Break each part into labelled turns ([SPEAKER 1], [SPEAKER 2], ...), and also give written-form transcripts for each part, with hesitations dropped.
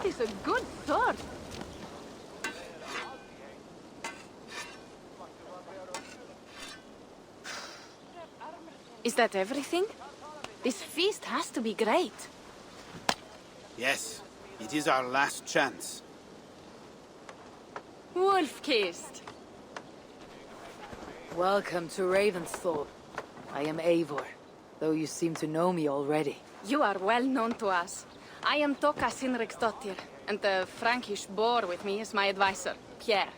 [SPEAKER 1] That is a good sword. Is that everything? This feast has to be great.
[SPEAKER 2] Yes, it is our last chance.
[SPEAKER 1] Wolf-kissed.
[SPEAKER 3] Welcome to Ravensthorpe. I am Eivor, though you seem to know me already.
[SPEAKER 1] You are well known to us. I am Toka Sinriksdottir, and the Frankish boar with me is my advisor, Pierre.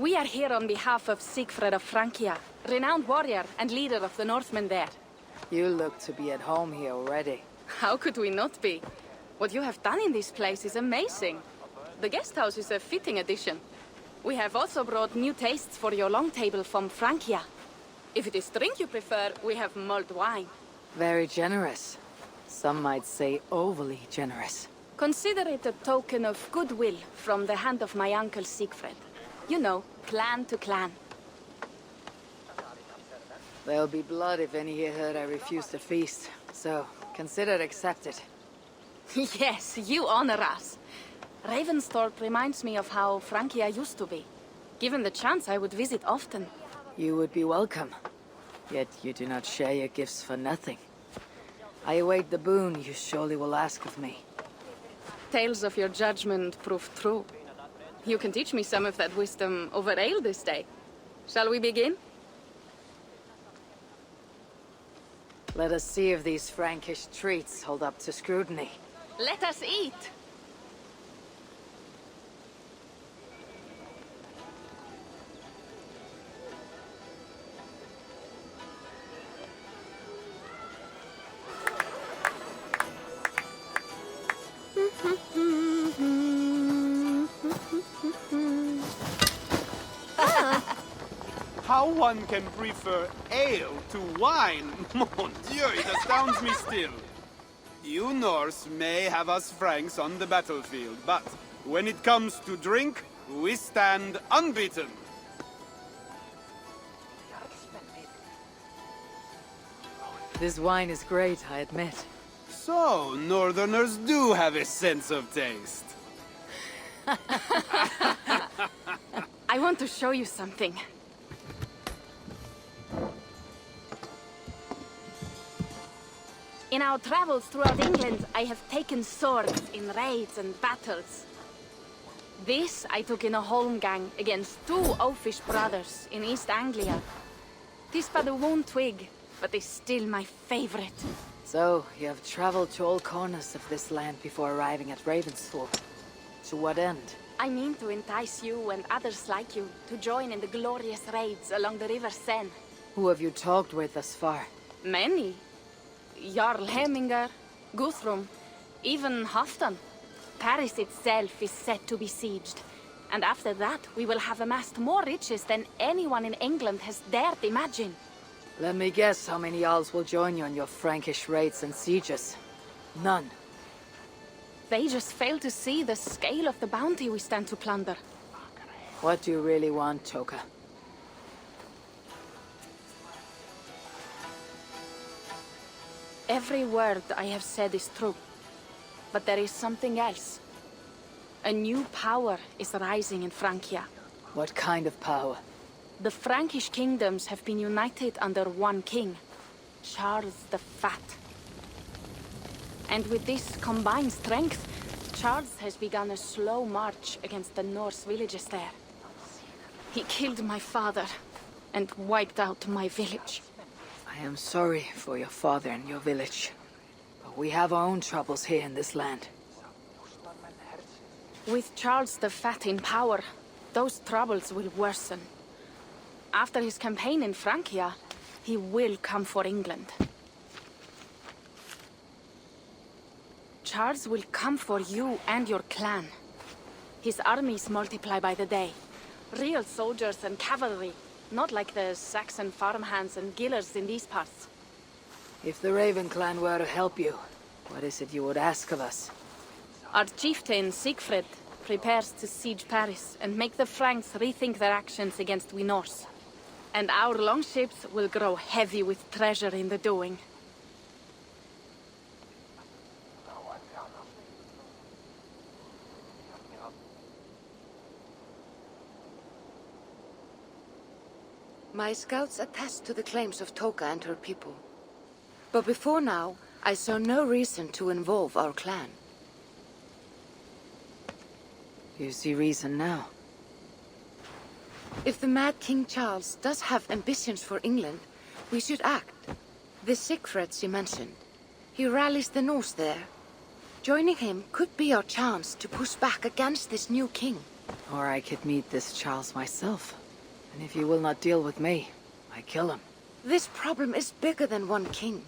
[SPEAKER 1] We are here on behalf of Sigfred of Frankia, renowned warrior and leader of the Northmen there.
[SPEAKER 3] You look to be at home here already.
[SPEAKER 1] How could we not be? What you have done in this place is amazing. The guest house is a fitting addition. We have also brought new tastes for your long table from Frankia. If it is drink you prefer, we have mulled wine.
[SPEAKER 3] Very generous. Some might say overly generous.
[SPEAKER 1] Consider it a token of goodwill from the hand of my uncle Sigfred. You know, clan to clan.
[SPEAKER 3] There'll be blood if any here heard I refuse the feast, so consider it accepted.
[SPEAKER 1] Yes, you honor us. Ravensthorpe reminds me of how Frankia used to be. Given the chance, I would visit often.
[SPEAKER 3] You would be welcome. Yet you do not share your gifts for nothing. I await the boon you surely will ask of me.
[SPEAKER 1] Tales of your judgment proved true. You can teach me some of that wisdom over ale this day. Shall we begin?
[SPEAKER 3] Let us see if these Frankish treats hold up to scrutiny.
[SPEAKER 1] Let us eat!
[SPEAKER 2] How one can prefer ale to wine, mon Dieu, it astounds me still. You Norse may have us Franks on the battlefield, but when it comes to drink, we stand unbeaten.
[SPEAKER 3] This wine is great, I admit.
[SPEAKER 2] So, Northerners do have a sense of taste.
[SPEAKER 1] I want to show you something. In our travels throughout England, I have taken swords in raids and battles. This I took in a holmgang against two oafish brothers in East Anglia. Tis but a worn twig, but is still my favorite.
[SPEAKER 3] So, you have traveled to all corners of this land before arriving at Ravensthorpe. To what end?
[SPEAKER 1] I mean to entice you and others like you to join in the glorious raids along the River Seine.
[SPEAKER 3] Who have you talked with thus far?
[SPEAKER 1] Many. Jarl Hemminger, Guthrum, even Halfdan. Paris itself is set to be sieged. And after that, we will have amassed more riches than anyone in England has dared imagine.
[SPEAKER 3] Let me guess how many Jarls will join you on your Frankish raids and sieges. None.
[SPEAKER 1] They just fail to see the scale of the bounty we stand to plunder.
[SPEAKER 3] What do you really want, Toka?
[SPEAKER 1] Every word I have said is true. But there is something else. A new power is rising in Frankia.
[SPEAKER 3] What kind of power?
[SPEAKER 1] The Frankish kingdoms have been united under one king, Charles the Fat. And with this combined strength, Charles has begun a slow march against the Norse villages there. He killed my father and wiped out my village.
[SPEAKER 3] I am sorry for your father and your village. But we have our own troubles here in this land.
[SPEAKER 1] With Charles the Fat in power, those troubles will worsen. After his campaign in Frankia, he will come for England. Charles will come for you and your clan. His armies multiply by the day. Real soldiers and cavalry, not like the Saxon farmhands and gillers in these parts.
[SPEAKER 3] If the Raven clan were to help you, what is it you would ask of us?
[SPEAKER 1] Our chieftain, Sigfred, prepares to siege Paris and make the Franks rethink their actions against we Norse. And our longships will grow heavy with treasure in the doing.
[SPEAKER 3] My scouts attest to the claims of Toka and her people. But before now, I saw no reason to involve our clan. You see reason now? If the mad King Charles does have ambitions for England, we should act. The Sigfrid you mentioned, he rallies the Norse there. Joining him could be our chance to push back against this new king. Or I could meet this Charles myself. And if you will not deal with me, I kill him. This problem is bigger than one king.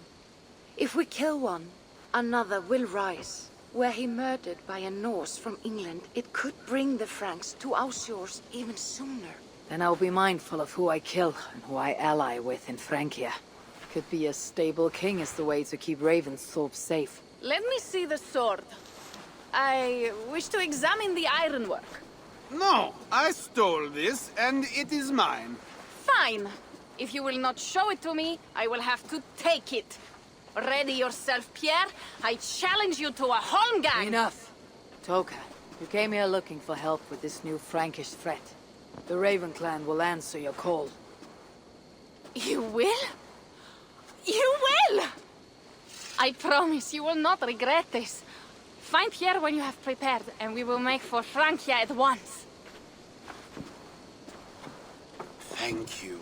[SPEAKER 3] If we kill one, another will rise. Were he murdered by a Norse from England, it could bring the Franks to our shores even sooner. Then I'll be mindful of who I kill and who I ally with in Frankia. Could be a stable king is the way to keep Ravensthorpe safe.
[SPEAKER 1] Let me see the sword. I wish to examine the ironwork.
[SPEAKER 2] No, I stole this, and it is mine.
[SPEAKER 1] Fine. If you will not show it to me, I will have to take it. Ready yourself, Pierre. I challenge you to a holmgang.
[SPEAKER 3] Enough. Toka, you came here looking for help with this new Frankish threat. The Raven clan will answer your call.
[SPEAKER 1] You will? You will! I promise you will not regret this. Find Pierre when you have prepared, and we will make for Frankia at once.
[SPEAKER 2] Thank you.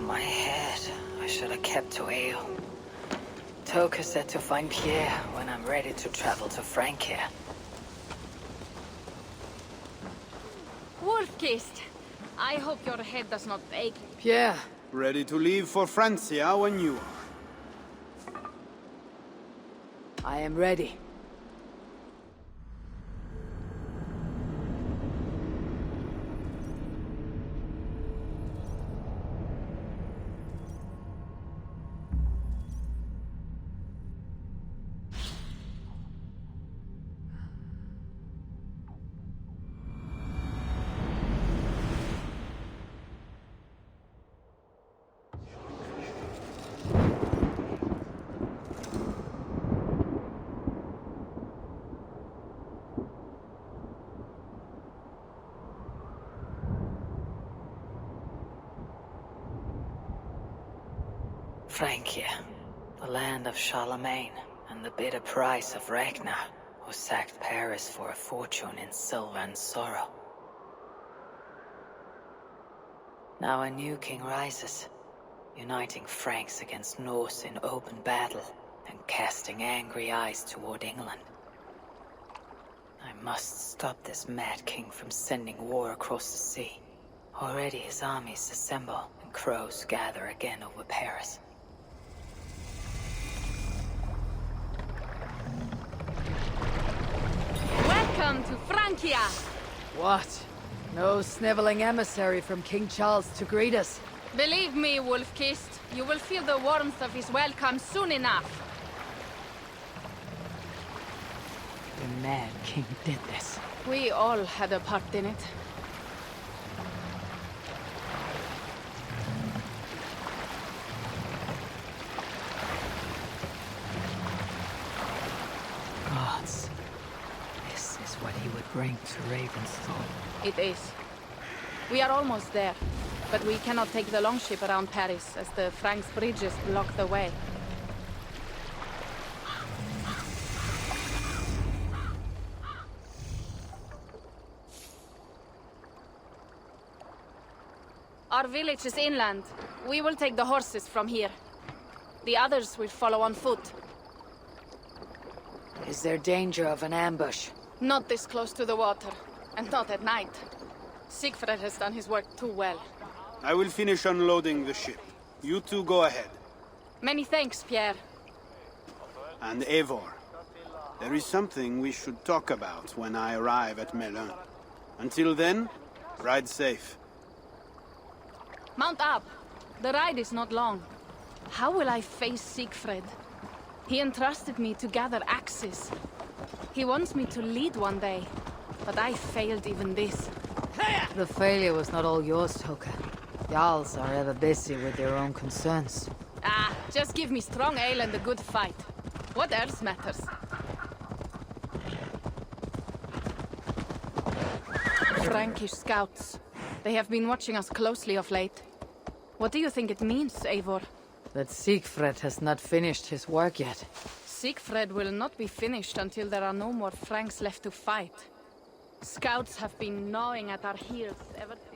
[SPEAKER 3] My head. I should have kept to ale. Toka said to find Pierre when I'm ready to travel to Frankia.
[SPEAKER 1] Wolf-kissed. I hope your head does not ache.
[SPEAKER 3] Pierre.
[SPEAKER 2] Ready to leave for Francia when you are.
[SPEAKER 3] I am ready. Frankia, the land of Charlemagne, and the bitter price of Ragnar, who sacked Paris for a fortune in silver and sorrow. Now a new king rises, uniting Franks against Norse in open battle, and casting angry eyes toward England. I must stop this mad king from sending war across the sea. Already his armies assemble, and crows gather again over Paris.
[SPEAKER 1] Welcome to Frankia!
[SPEAKER 3] What? No sniveling emissary from King Charles to greet us?
[SPEAKER 1] Believe me, Wolf-kissed, you will feel the warmth of his welcome soon enough.
[SPEAKER 3] The mad king did this.
[SPEAKER 1] We all had a part in it.
[SPEAKER 3] Gods. This is what he would bring to Ravensthorpe.
[SPEAKER 1] It is. We are almost there, but we cannot take the longship around Paris as the Franks' bridges block the way. Our village is inland. We will take the horses from here. The others will follow on foot.
[SPEAKER 3] Is there danger of an ambush?
[SPEAKER 1] Not this close to the water, and not at night. Sigfrid has done his work too well.
[SPEAKER 2] I will finish unloading the ship. You two go ahead.
[SPEAKER 1] Many thanks, Pierre.
[SPEAKER 2] And Eivor, there is something we should talk about when I arrive at Milan. Until then, ride safe.
[SPEAKER 1] Mount up. The ride is not long. How will I face Sigfrid? He entrusted me to gather axes. He wants me to lead one day, but I failed even this.
[SPEAKER 4] The failure was not all yours, Toka. Jarls are ever busy with their own concerns.
[SPEAKER 1] Ah, just give me strong ale and a good fight. What else matters? Frankish scouts. They have been watching us closely of late. What do you think it means, Eivor?
[SPEAKER 4] That Siegfried has not finished his work yet.
[SPEAKER 1] Siegfried will not be finished until there are no more Franks left to fight. Scouts have been gnawing at our heels ever since.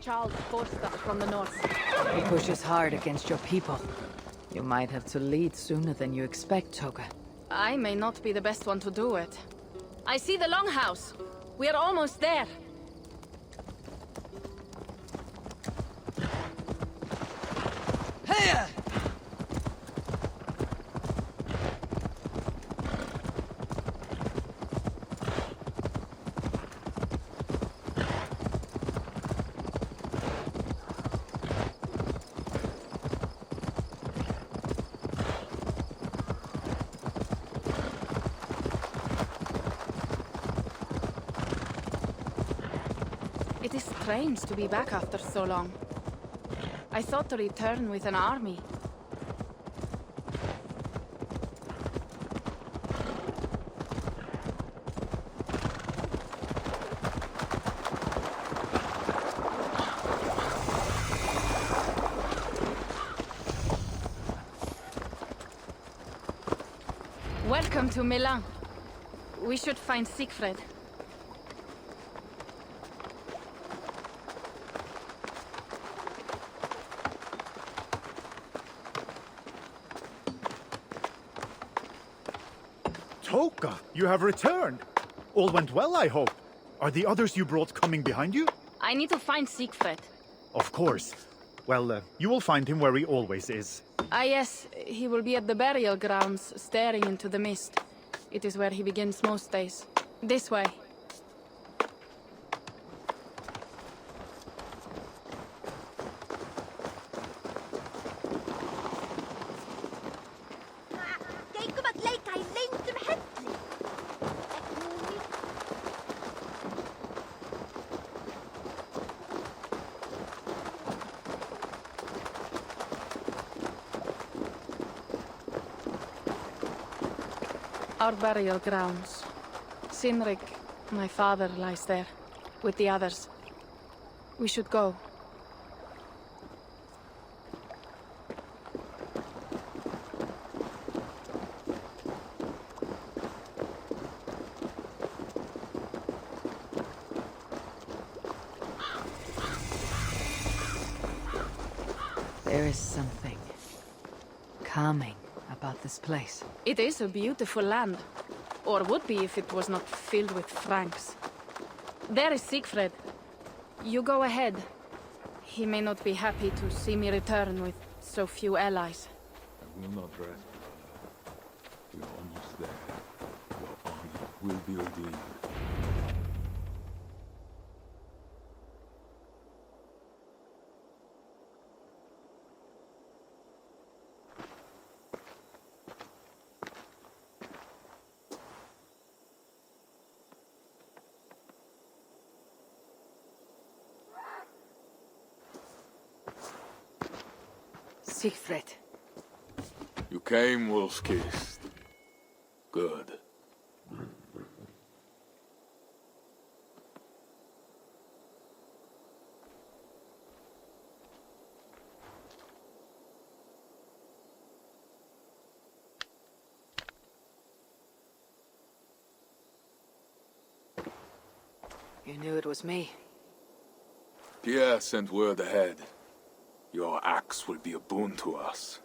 [SPEAKER 1] Charles forced us from the north.
[SPEAKER 4] He pushes hard against your people. You might have to lead sooner than you expect, Toka.
[SPEAKER 1] I may not be the best one to do it. I see the longhouse. We are almost there.
[SPEAKER 5] Hey!
[SPEAKER 1] It is strange to be back after so long. I thought to return with an army. Welcome to Milan. We should find Siegfried.
[SPEAKER 6] Toka, you have returned. All went well, I hope. Are the others you brought coming behind you?
[SPEAKER 1] I need to find Siegfried.
[SPEAKER 6] Of course. Well, you will find him where he always is.
[SPEAKER 1] Ah yes, he will be at the burial grounds, staring into the mist. It is where he begins most days. This way. Our burial grounds. Sinrik, my father, lies there, with the others. We should go.
[SPEAKER 4] There is something calming about this place.
[SPEAKER 1] It is a beautiful land. Or would be if it was not filled with Franks. There is Siegfried. You go ahead. He may not be happy to see me return with so few allies.
[SPEAKER 7] I will not rest. We are almost there. Your honor will be redeemed.
[SPEAKER 4] Siegfried.
[SPEAKER 7] You came, wolf-kissed. Good.
[SPEAKER 4] You knew it was me.
[SPEAKER 7] Pierre sent word ahead. Your axe will be a boon to us.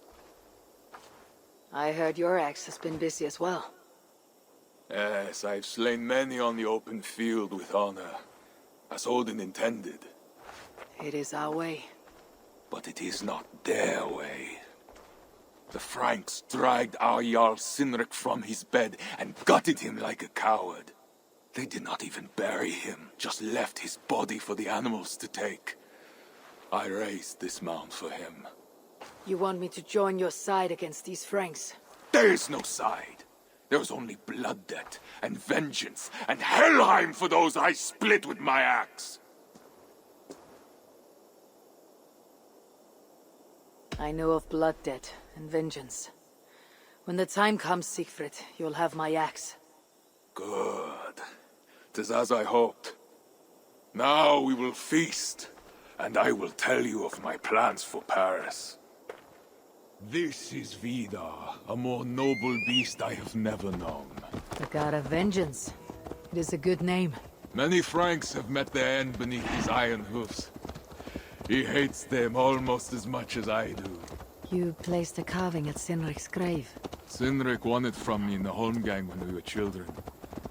[SPEAKER 4] I heard your axe has been busy as well.
[SPEAKER 7] Yes, I've slain many on the open field with honor, as Odin intended.
[SPEAKER 4] It is our way.
[SPEAKER 7] But it is not their way. The Franks dragged our Jarl Sinrik from his bed and gutted him like a coward. They did not even bury him, just left his body for the animals to take. I raised this mound for him.
[SPEAKER 4] You want me to join your side against these Franks?
[SPEAKER 7] There is no side. There is only blood debt, and vengeance, and Helheim for those I split with my axe.
[SPEAKER 4] I know of blood debt and vengeance. When the time comes, Siegfried, you'll have my axe.
[SPEAKER 7] Good. 'Tis as I hoped. Now we will feast, and I will tell you of my plans for Paris. This is Vidar, a more noble beast I have never known.
[SPEAKER 4] The god of vengeance. It is a good name.
[SPEAKER 7] Many Franks have met their end beneath his iron hoofs. He hates them almost as much as I do.
[SPEAKER 4] You placed a carving at Sinrik's grave.
[SPEAKER 7] Sinrik won it from me in the Holmgang when we were children.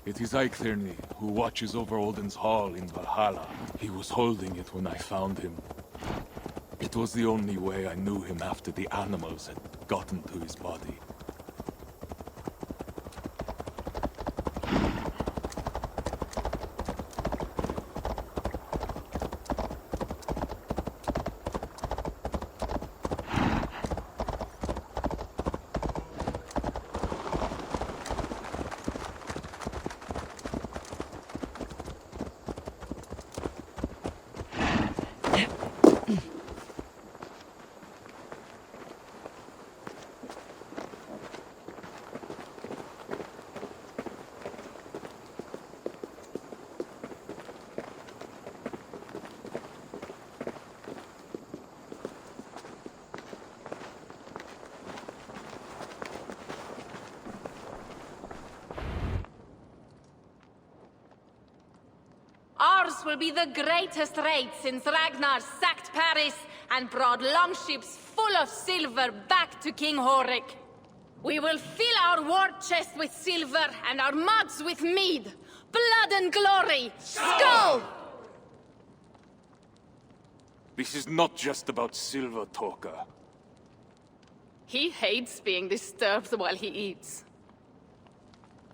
[SPEAKER 7] It is Eikthirni, who watches over Odin's hall in Valhalla. He was holding it when I found him. It was the only way I knew him after the animals had gotten to his body.
[SPEAKER 1] Ours will be the greatest raid since Ragnar sacked Paris and brought longships full of silver back to King Horik. We will fill our war chest with silver and our mugs with mead. Blood and glory! Skull!
[SPEAKER 7] This is not just about silver, Toka.
[SPEAKER 1] He hates being disturbed while he eats.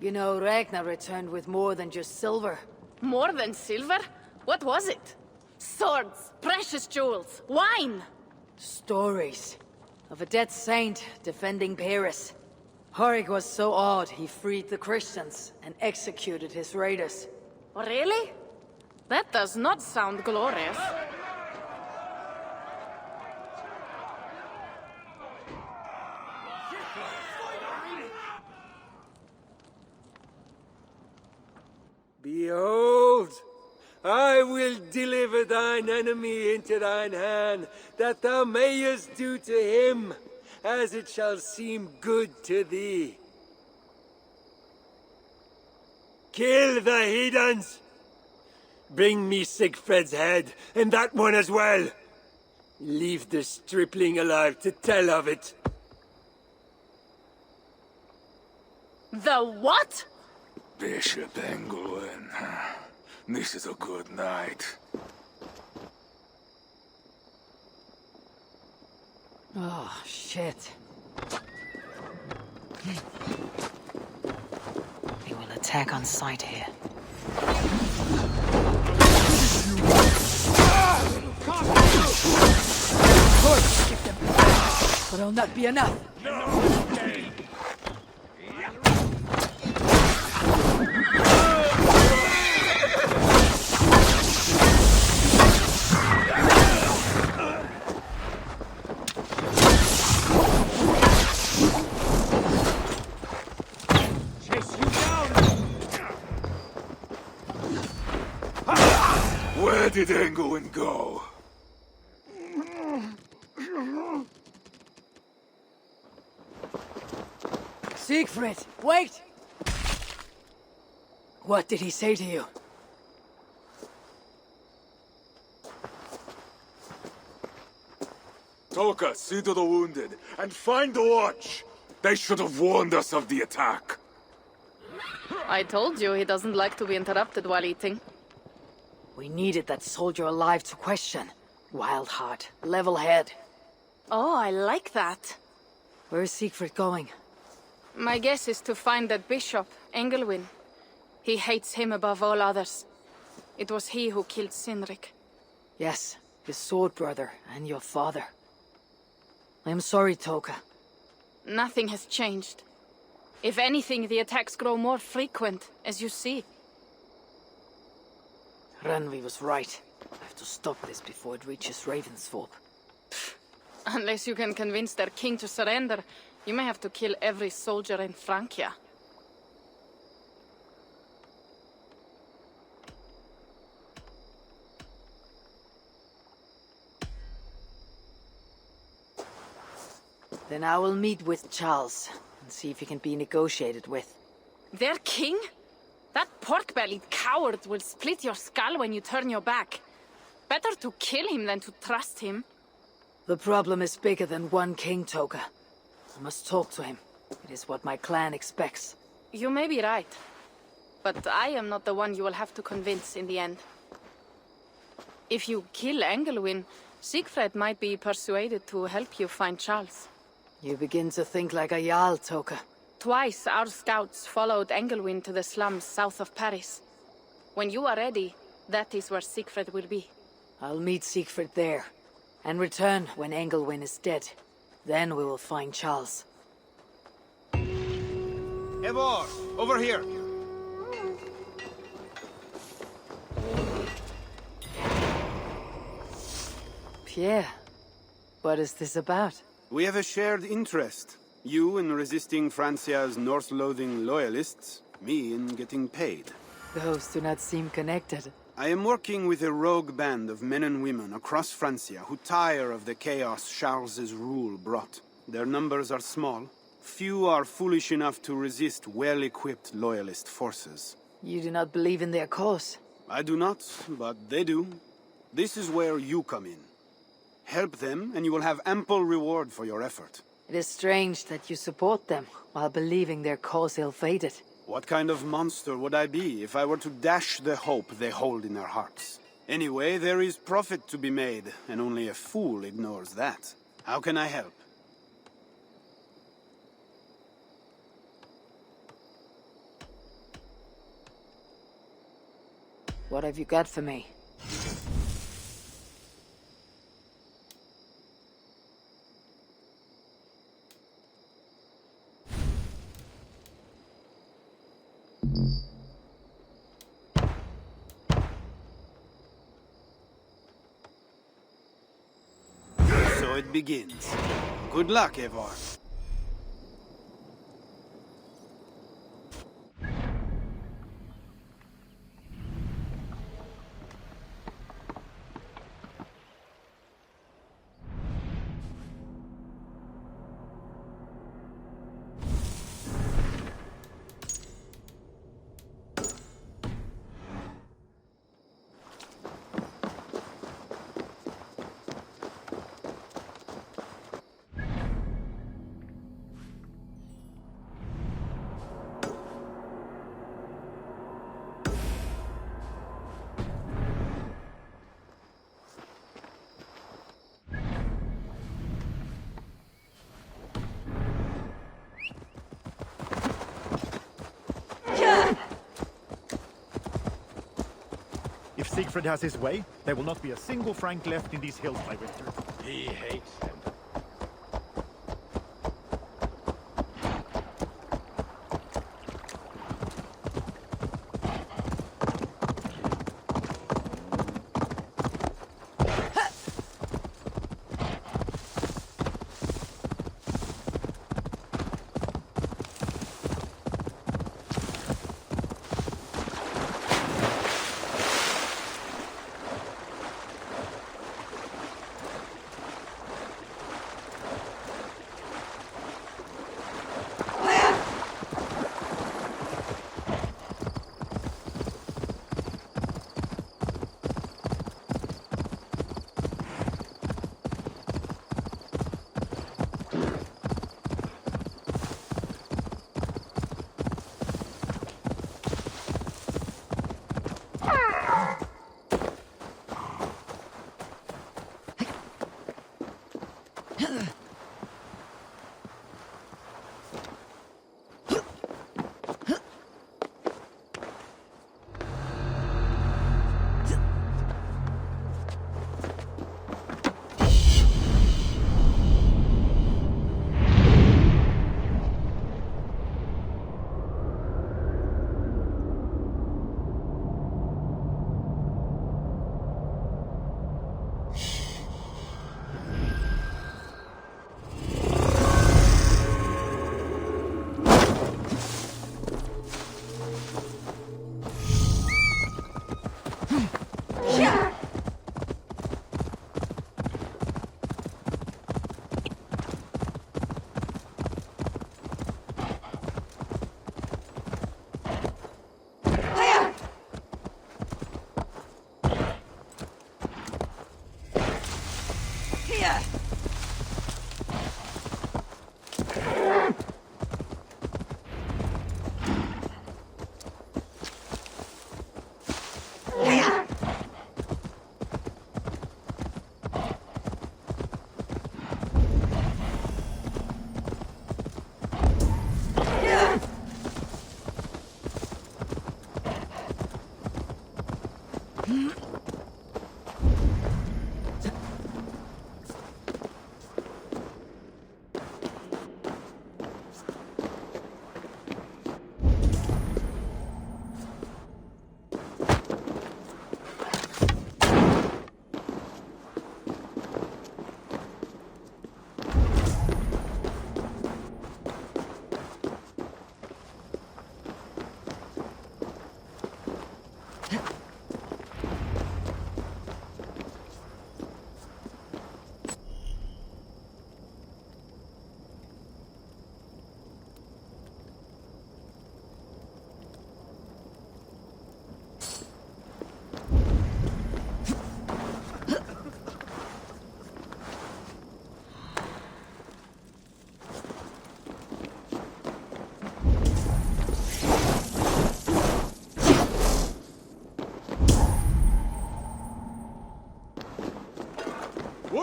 [SPEAKER 4] You know, Ragnar returned with more than just silver.
[SPEAKER 1] More than silver? What was it? Swords, precious jewels, wine!
[SPEAKER 4] Stories of a dead saint defending Paris. Horik was so awed he freed the Christians and executed his raiders.
[SPEAKER 1] Really? That does not sound glorious.
[SPEAKER 5] Behold, I will deliver thine enemy into thine hand, that thou mayest do to him as it shall seem good to thee. Kill the heathens! Bring me Siegfried's head, and that one as well. Leave the stripling alive to tell of it.
[SPEAKER 1] The what?
[SPEAKER 7] Bishop Engelwin. This is a good night.
[SPEAKER 4] Oh, shit. They will attack on sight here. But it'll not be enough.
[SPEAKER 7] Where did Engelwin go?
[SPEAKER 4] Siegfried, wait! What did he say to you?
[SPEAKER 7] Toka, see to the wounded, and find the watch! They should have warned us of the attack.
[SPEAKER 1] I told you he doesn't like to be interrupted while eating.
[SPEAKER 4] We needed that soldier alive to question. Wild heart, level head.
[SPEAKER 1] Oh, I like that.
[SPEAKER 4] Where's Siegfried going?
[SPEAKER 1] My guess is to find that bishop, Engelwin. He hates him above all others. It was he who killed Sinrik.
[SPEAKER 4] Yes, his sword brother and your father. I am sorry, Toka.
[SPEAKER 1] Nothing has changed. If anything, the attacks grow more frequent, as you see.
[SPEAKER 4] Randvi was right. I have to stop this before it reaches Ravensthorpe.
[SPEAKER 1] Unless you can convince their king to surrender, you may have to kill every soldier in Frankia.
[SPEAKER 4] Then I will meet with Charles and see if he can be negotiated with.
[SPEAKER 1] Their king? That pork-bellied coward will split your skull when you turn your back. Better to kill him than to trust him.
[SPEAKER 4] The problem is bigger than one king, Toka. I must talk to him. It is what my clan expects.
[SPEAKER 1] You may be right. But I am not the one you will have to convince in the end. If you kill Engelwin, Sigfred might be persuaded to help you find Charles.
[SPEAKER 4] You begin to think like a Jarl, Toka.
[SPEAKER 1] Twice our scouts followed Engelwin to the slums south of Paris. When you are ready, that is where Sigfred will be.
[SPEAKER 4] I'll meet Siegfried there, and return when Engelwin is dead. Then we will find Charles.
[SPEAKER 2] Eivor, over here.
[SPEAKER 4] Pierre, what is this about?
[SPEAKER 2] We have a shared interest. You in resisting Francia's North-loathing loyalists, me in getting paid.
[SPEAKER 4] Those do not seem connected.
[SPEAKER 2] I am working with a rogue band of men and women across Francia who tire of the chaos Charles's rule brought. Their numbers are small. Few are foolish enough to resist well-equipped loyalist forces.
[SPEAKER 4] You do not believe in their cause?
[SPEAKER 2] I do not, but they do. This is where you come in. Help them, and you will have ample reward for your effort.
[SPEAKER 4] It is strange that you support them, while believing their cause ill-fated.
[SPEAKER 2] What kind of monster would I be if I were to dash the hope they hold in their hearts? Anyway, there is profit to be made, and only a fool ignores that. How can I help?
[SPEAKER 4] What have you got for me?
[SPEAKER 2] So it begins. Good luck, Eivor.
[SPEAKER 6] If Siegfried has his way, there will not be a single Frank left in these hills by winter.
[SPEAKER 5] He hates them.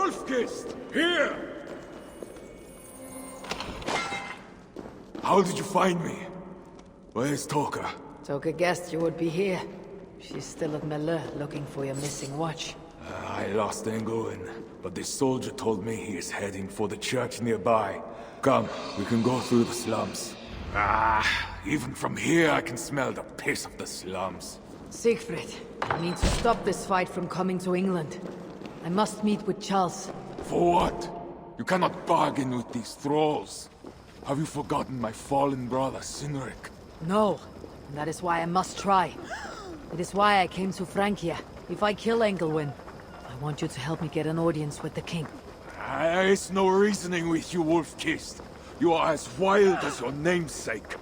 [SPEAKER 7] Wolf-Kissed! Here! How did you find me? Where's Toka?
[SPEAKER 4] Toka guessed you would be here. She's still at Milan looking for your missing watch.
[SPEAKER 7] I lost Engelwin, but this soldier told me he is heading for the church nearby. Come, we can go through the slums. Even from here I can smell the piss of the slums.
[SPEAKER 4] Siegfried, I need to stop this fight from coming to England. I must meet with Charles.
[SPEAKER 7] For what? You cannot bargain with these thralls. Have you forgotten my fallen brother, Sinric?
[SPEAKER 4] No, and that is why I must try. It is why I came to Frankia. If I kill Engelwin, I want you to help me get an audience with the king.
[SPEAKER 7] There is no reasoning with you, Wolf-Kissed. You are as wild as your namesake.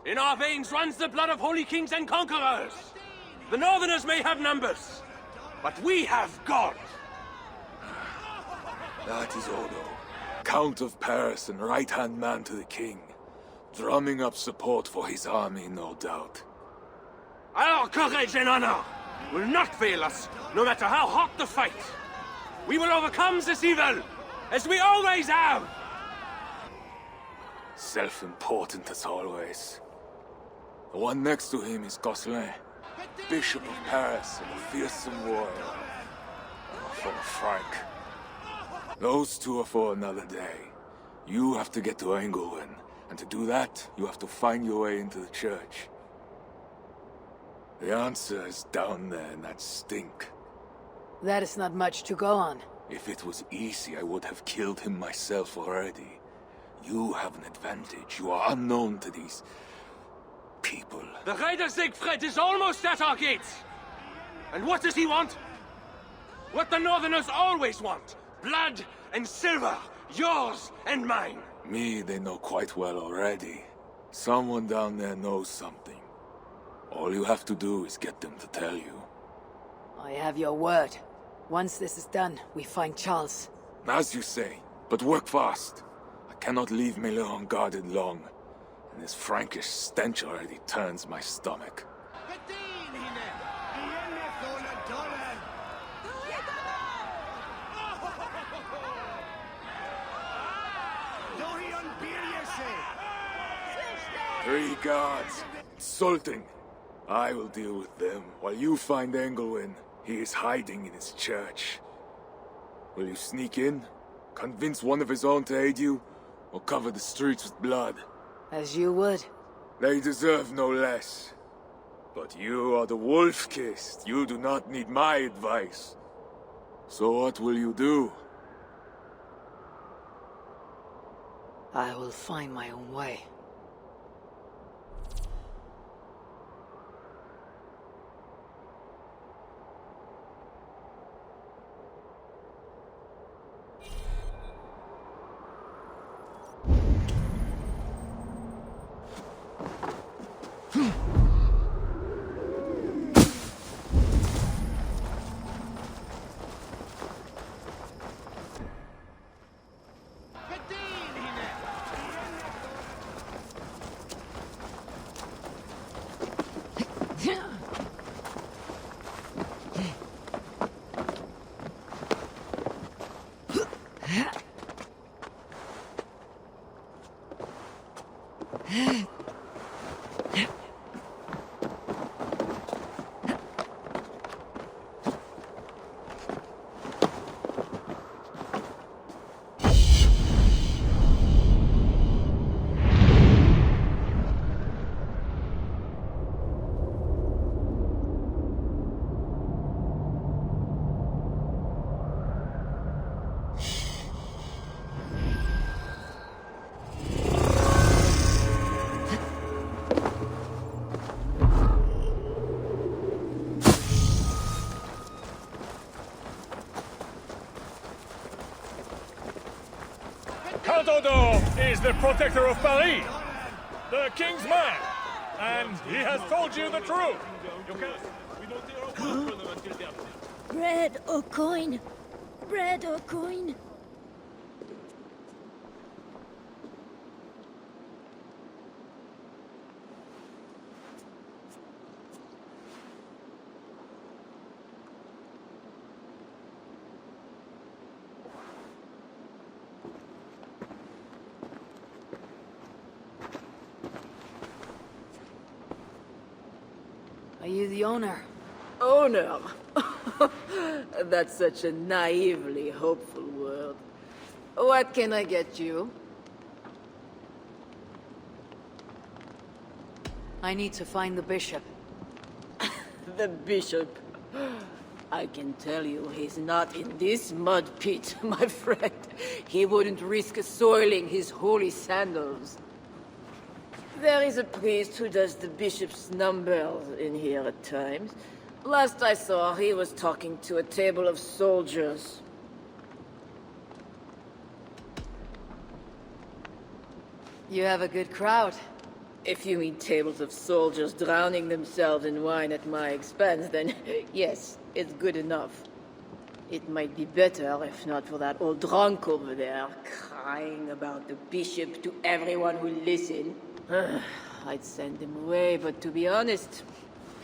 [SPEAKER 5] In our veins runs the blood of holy kings and conquerors. The Northerners may have numbers, but we have God.
[SPEAKER 7] That is Odo, Count of Paris and right-hand man to the king. Drumming up support for his army, no doubt.
[SPEAKER 5] Our courage and honor will not fail us, no matter how hot the fight. We will overcome this evil, as we always have.
[SPEAKER 7] Self-important as always. The one next to him is Gosselin, Bishop of Paris and a fearsome warrior. For Frank. Those two are for another day. You have to get to Engelwin, and to do that, you have to find your way into the church. The answer is down there in that stink.
[SPEAKER 4] That is not much to go on.
[SPEAKER 7] If it was easy, I would have killed him myself already. You have an advantage. You are unknown to these people.
[SPEAKER 5] The Raider Siegfried is almost at our gates. And what does he want? What the Northerners always want. Blood and silver. Yours and mine.
[SPEAKER 7] Me, they know quite well already. Someone down there knows something. All you have to do is get them to tell you.
[SPEAKER 4] I have your word. Once this is done, we find Charles.
[SPEAKER 7] As you say, but work fast. I cannot leave Milan unguarded long. And this Frankish stench already turns my stomach. Three guards. Insulting. I will deal with them, while you find Engelwin. He is hiding in his church. Will you sneak in? Convince one of his own to aid you? Or cover the streets with blood?
[SPEAKER 4] As you would.
[SPEAKER 7] They deserve no less. But you are the Wolf-Kissed. You do not need my advice. So what will you do?
[SPEAKER 4] I will find my own way.
[SPEAKER 8] Dodo is the protector of Paris, the king's man, and he has told you the truth.
[SPEAKER 9] Bread or coin? Bread or coin?
[SPEAKER 4] Are you the owner?
[SPEAKER 10] Owner? That's such a naively hopeful word. What can I get you?
[SPEAKER 4] I need to find the bishop.
[SPEAKER 10] The bishop. I can tell you he's not in this mud pit, my friend. He wouldn't risk soiling his holy sandals. There is a priest who does the bishop's numbers in here at times. Last I saw, he was talking to a table of soldiers.
[SPEAKER 4] You have a good crowd.
[SPEAKER 10] If you mean tables of soldiers drowning themselves in wine at my expense, then yes, it's good enough. It might be better if not for that old drunk over there, crying about the bishop to everyone who listen. I'd send him away, but to be honest,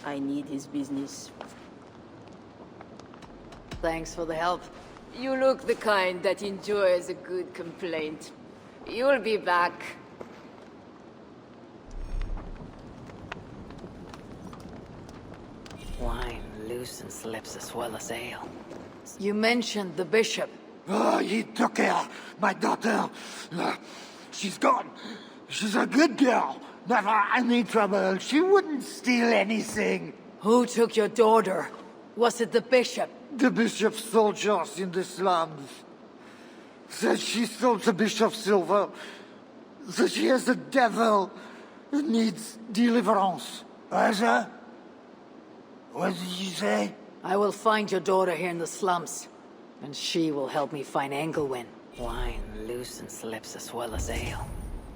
[SPEAKER 10] I need his business.
[SPEAKER 4] Thanks for the help.
[SPEAKER 10] You look the kind that enjoys a good complaint. You'll be back.
[SPEAKER 4] Wine loosens lips as well as ale. You mentioned the bishop.
[SPEAKER 11] Oh, he took her, my daughter. She's gone. She's a good girl. Never any trouble. She wouldn't steal anything.
[SPEAKER 4] Who took your daughter? Was it the bishop?
[SPEAKER 11] The bishop's soldiers in the slums. Says she stole the bishop's silver. Says she has the devil who needs deliverance. Asa? What did you say?
[SPEAKER 4] I will find your daughter here in the slums, and she will help me find Engelwin. Wine loosens lips as well as ale.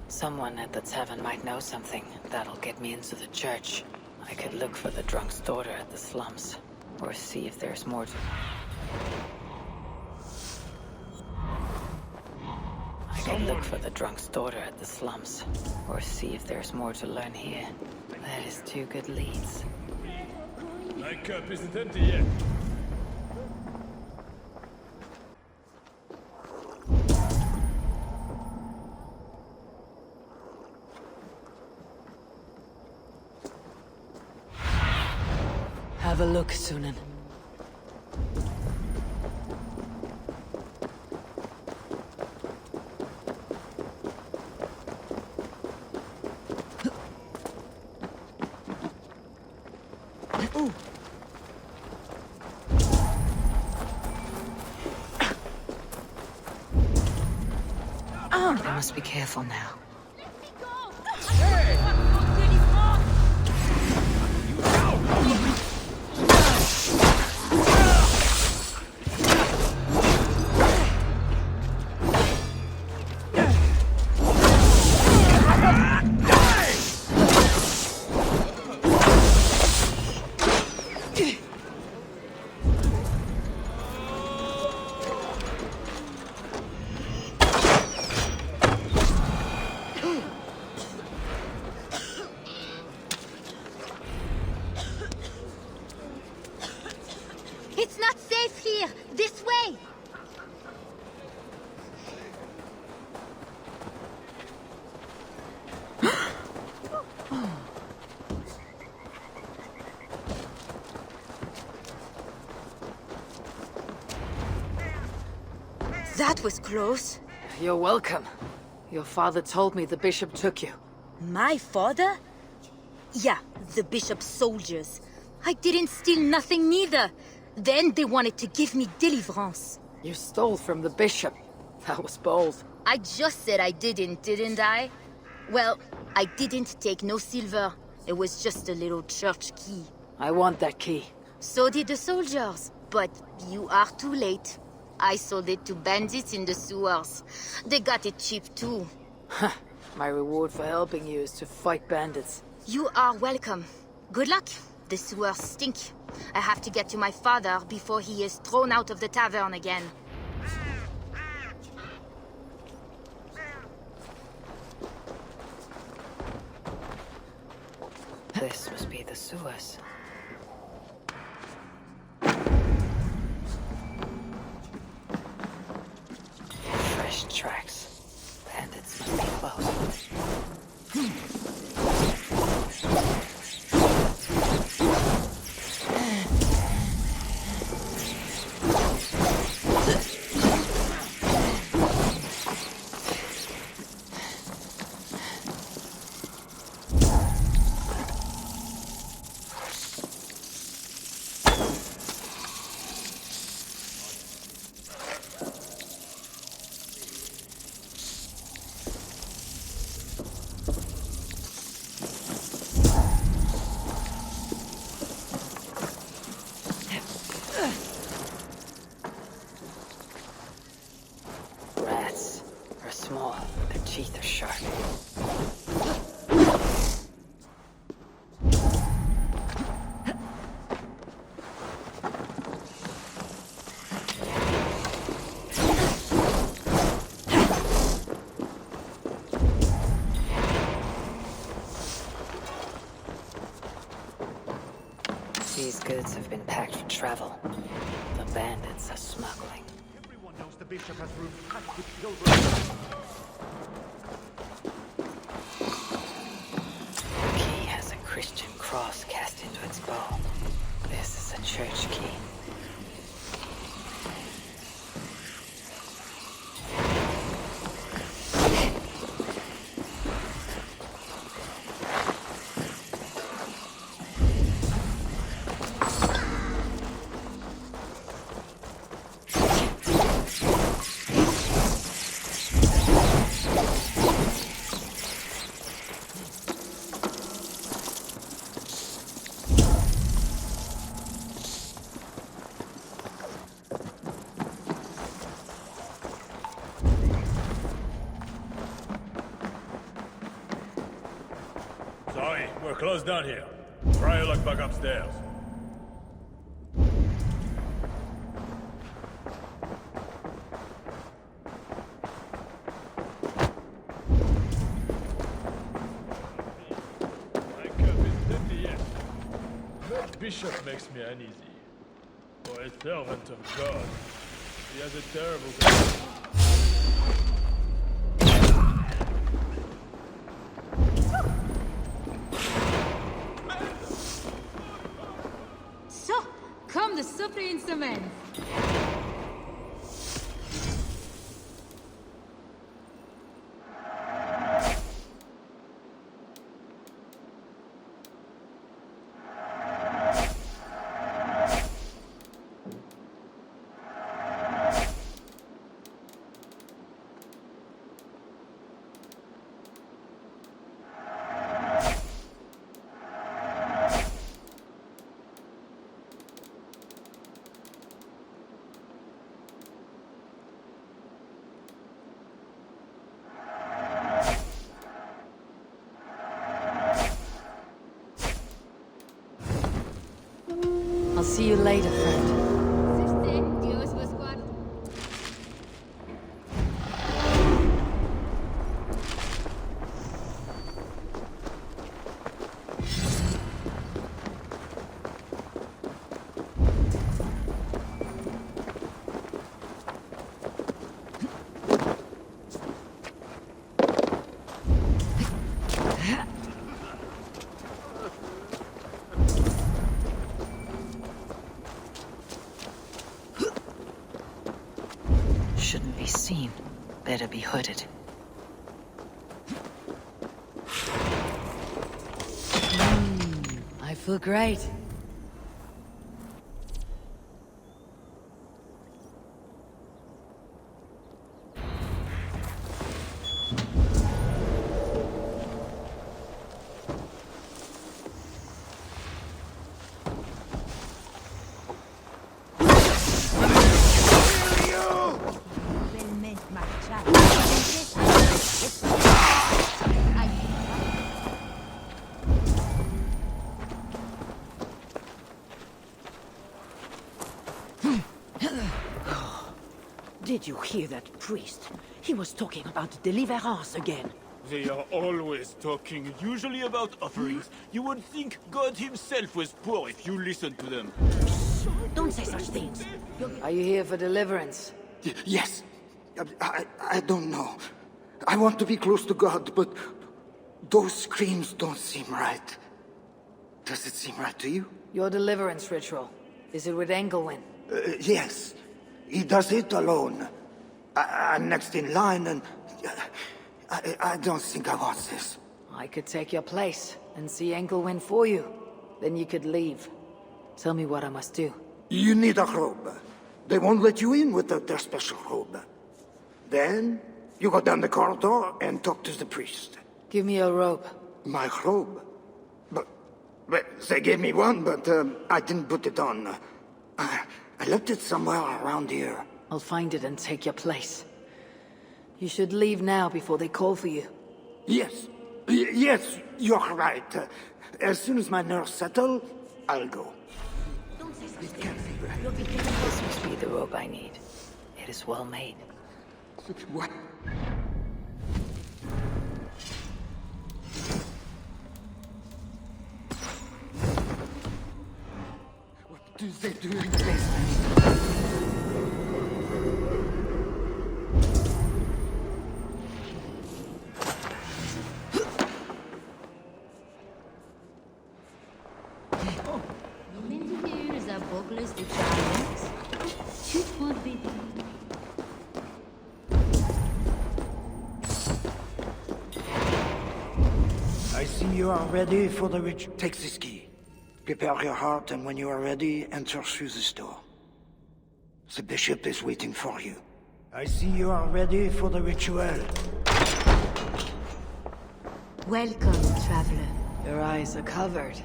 [SPEAKER 4] Someone at the tavern might know something that'll get me into the church. I could look for the drunk's daughter at the slums, or see if there's more to... I could look for the drunk's daughter at the slums, or see if there's more to learn here. That is 2 good leads.
[SPEAKER 8] My cup isn't empty yet.
[SPEAKER 4] Have a look, Sunan. I must be careful now.
[SPEAKER 9] It's not safe here! This way! That was close.
[SPEAKER 4] You're welcome. Your father told me the bishop took you.
[SPEAKER 9] My father? Yeah, the bishop's soldiers. I didn't steal nothing neither. Then they wanted to give me deliverance.
[SPEAKER 4] You stole from the bishop. That was bold.
[SPEAKER 9] I just said I didn't I? Well, I didn't take no silver. It was just a little church key.
[SPEAKER 4] I want that key.
[SPEAKER 9] So did the soldiers. But you are too late. I sold it to bandits in the sewers. They got it cheap too.
[SPEAKER 4] My reward for helping you is to fight bandits.
[SPEAKER 9] You are welcome. Good luck. The sewers stink. I have to get to my father before he is thrown out of the tavern again.
[SPEAKER 4] This must be the sewers. Fresh tracks. Bandits must be close. Rats are small, their teeth are sharp. These goods have been packed for travel. The bandits are smuggling.
[SPEAKER 6] Everyone knows the bishop has rooms packed with pilgrims.
[SPEAKER 4] The key has a Christian cross cast into its bow. This is a church key.
[SPEAKER 8] Sorry, we're closed down here. Try your luck back upstairs. Frankia is empty yet. That bishop makes me uneasy. For a servant of God, he has a terrible...
[SPEAKER 9] So, come the supper instruments.
[SPEAKER 4] I'll see you later, friend. Shouldn't be seen. Better be hooded. I feel great.
[SPEAKER 10] Did you hear that priest? He was talking about deliverance again.
[SPEAKER 8] They are always talking, usually about offerings. You would think God himself was poor if you listened to them.
[SPEAKER 10] Don't say such things.
[SPEAKER 4] Are you here for deliverance?
[SPEAKER 11] Yes. I don't know. I want to be close to God, but those screams don't seem right. Does it seem right to you?
[SPEAKER 4] Your deliverance ritual. Is it with Engelwin?
[SPEAKER 11] Yes. He does it alone. I'm next in line, and I don't think I want this.
[SPEAKER 4] I could take your place and see Engelwin for you. Then you could leave. Tell me what I must do.
[SPEAKER 11] You need a robe. They won't let you in without their special robe. Then, you go down the corridor and talk to the priest.
[SPEAKER 4] Give me your robe.
[SPEAKER 11] My robe? But they gave me one, but I didn't put it on. I left it somewhere around here.
[SPEAKER 4] I'll find it and take your place. You should leave now before they call for you.
[SPEAKER 11] Yes. Yes, you're right. As soon as my nerves settle, I'll go. It can't be right.
[SPEAKER 4] This must be the robe I need. It is well made.
[SPEAKER 11] What? What do they do in the basement? I see you are ready for the ritual. Take this key. Prepare your heart, and when you are ready, enter through this door. The bishop is waiting for you. I see you are ready for the ritual.
[SPEAKER 9] Welcome, traveler.
[SPEAKER 4] Your eyes are covered,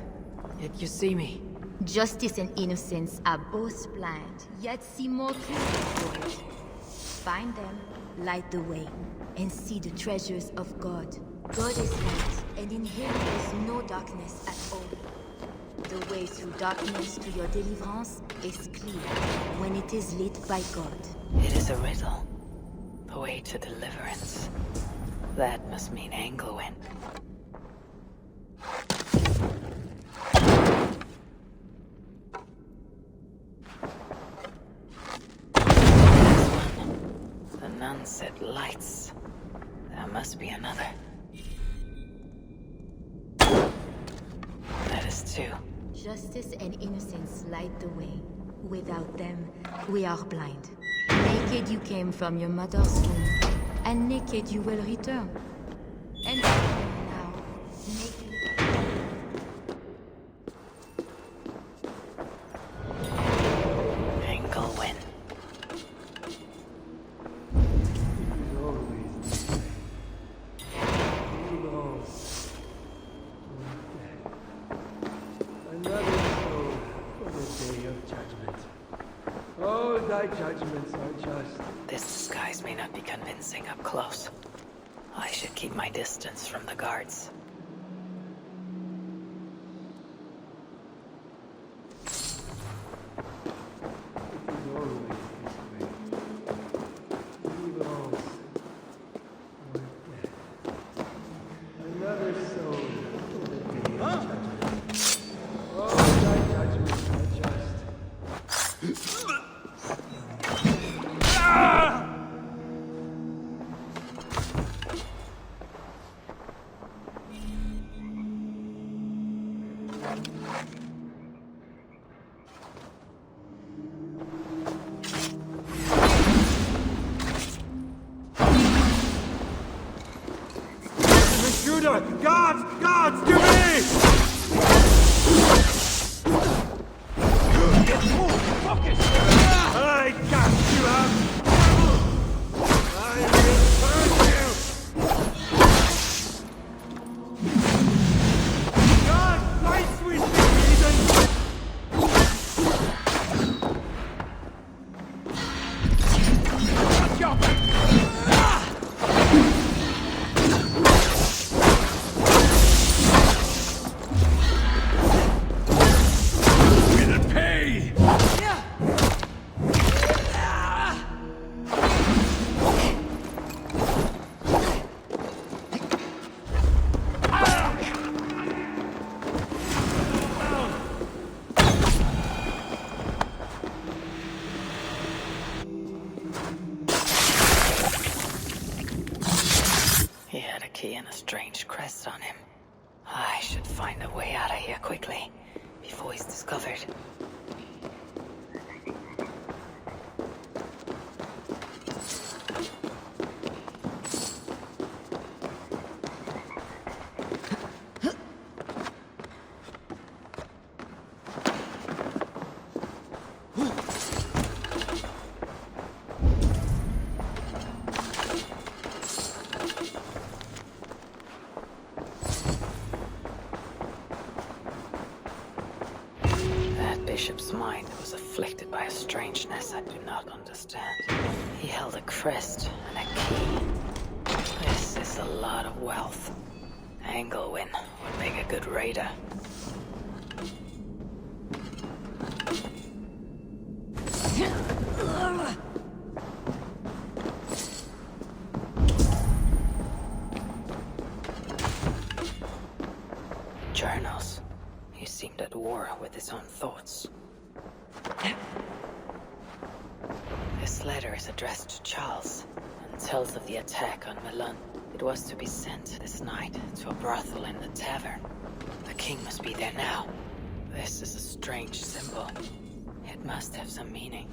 [SPEAKER 4] yet you see me.
[SPEAKER 9] Justice and innocence are both blind, yet see more clearly. Find them, light the way, and see the treasures of God. God is light, and in him is no darkness at all. The way through darkness to your deliverance is clear when it is lit by God.
[SPEAKER 4] It is a riddle. The way to deliverance. That must mean Engelwin. The nun said lights. There must be another. That is two.
[SPEAKER 9] Justice and innocence light the way. Without them, we are blind. Naked you came from your mother's womb, and naked you will return. And now, naked.
[SPEAKER 4] Engelwin.
[SPEAKER 5] Thy judgments are just.
[SPEAKER 4] This disguise may not be convincing up close. I should keep my distance from the guards.
[SPEAKER 5] Another soul. Oh, thy judgments are just. Gods! Gods! To me! I got you up! I will burn you! God fights with me, heathen! Watch your back!
[SPEAKER 4] key and a strange crest on him. I should find a way out of here quickly, before he's discovered. Bishop's mind was afflicted by a strangeness I do not understand. He held a crest and a key. This is a lot of wealth. Anglewin would make a good raider. Journals. He seemed at war with his own thoughts. This letter is addressed to Charles and tells of the attack on Milan. It was to be sent this night to a brothel in the tavern. The king must be there now. This is a strange symbol. It must have some meaning.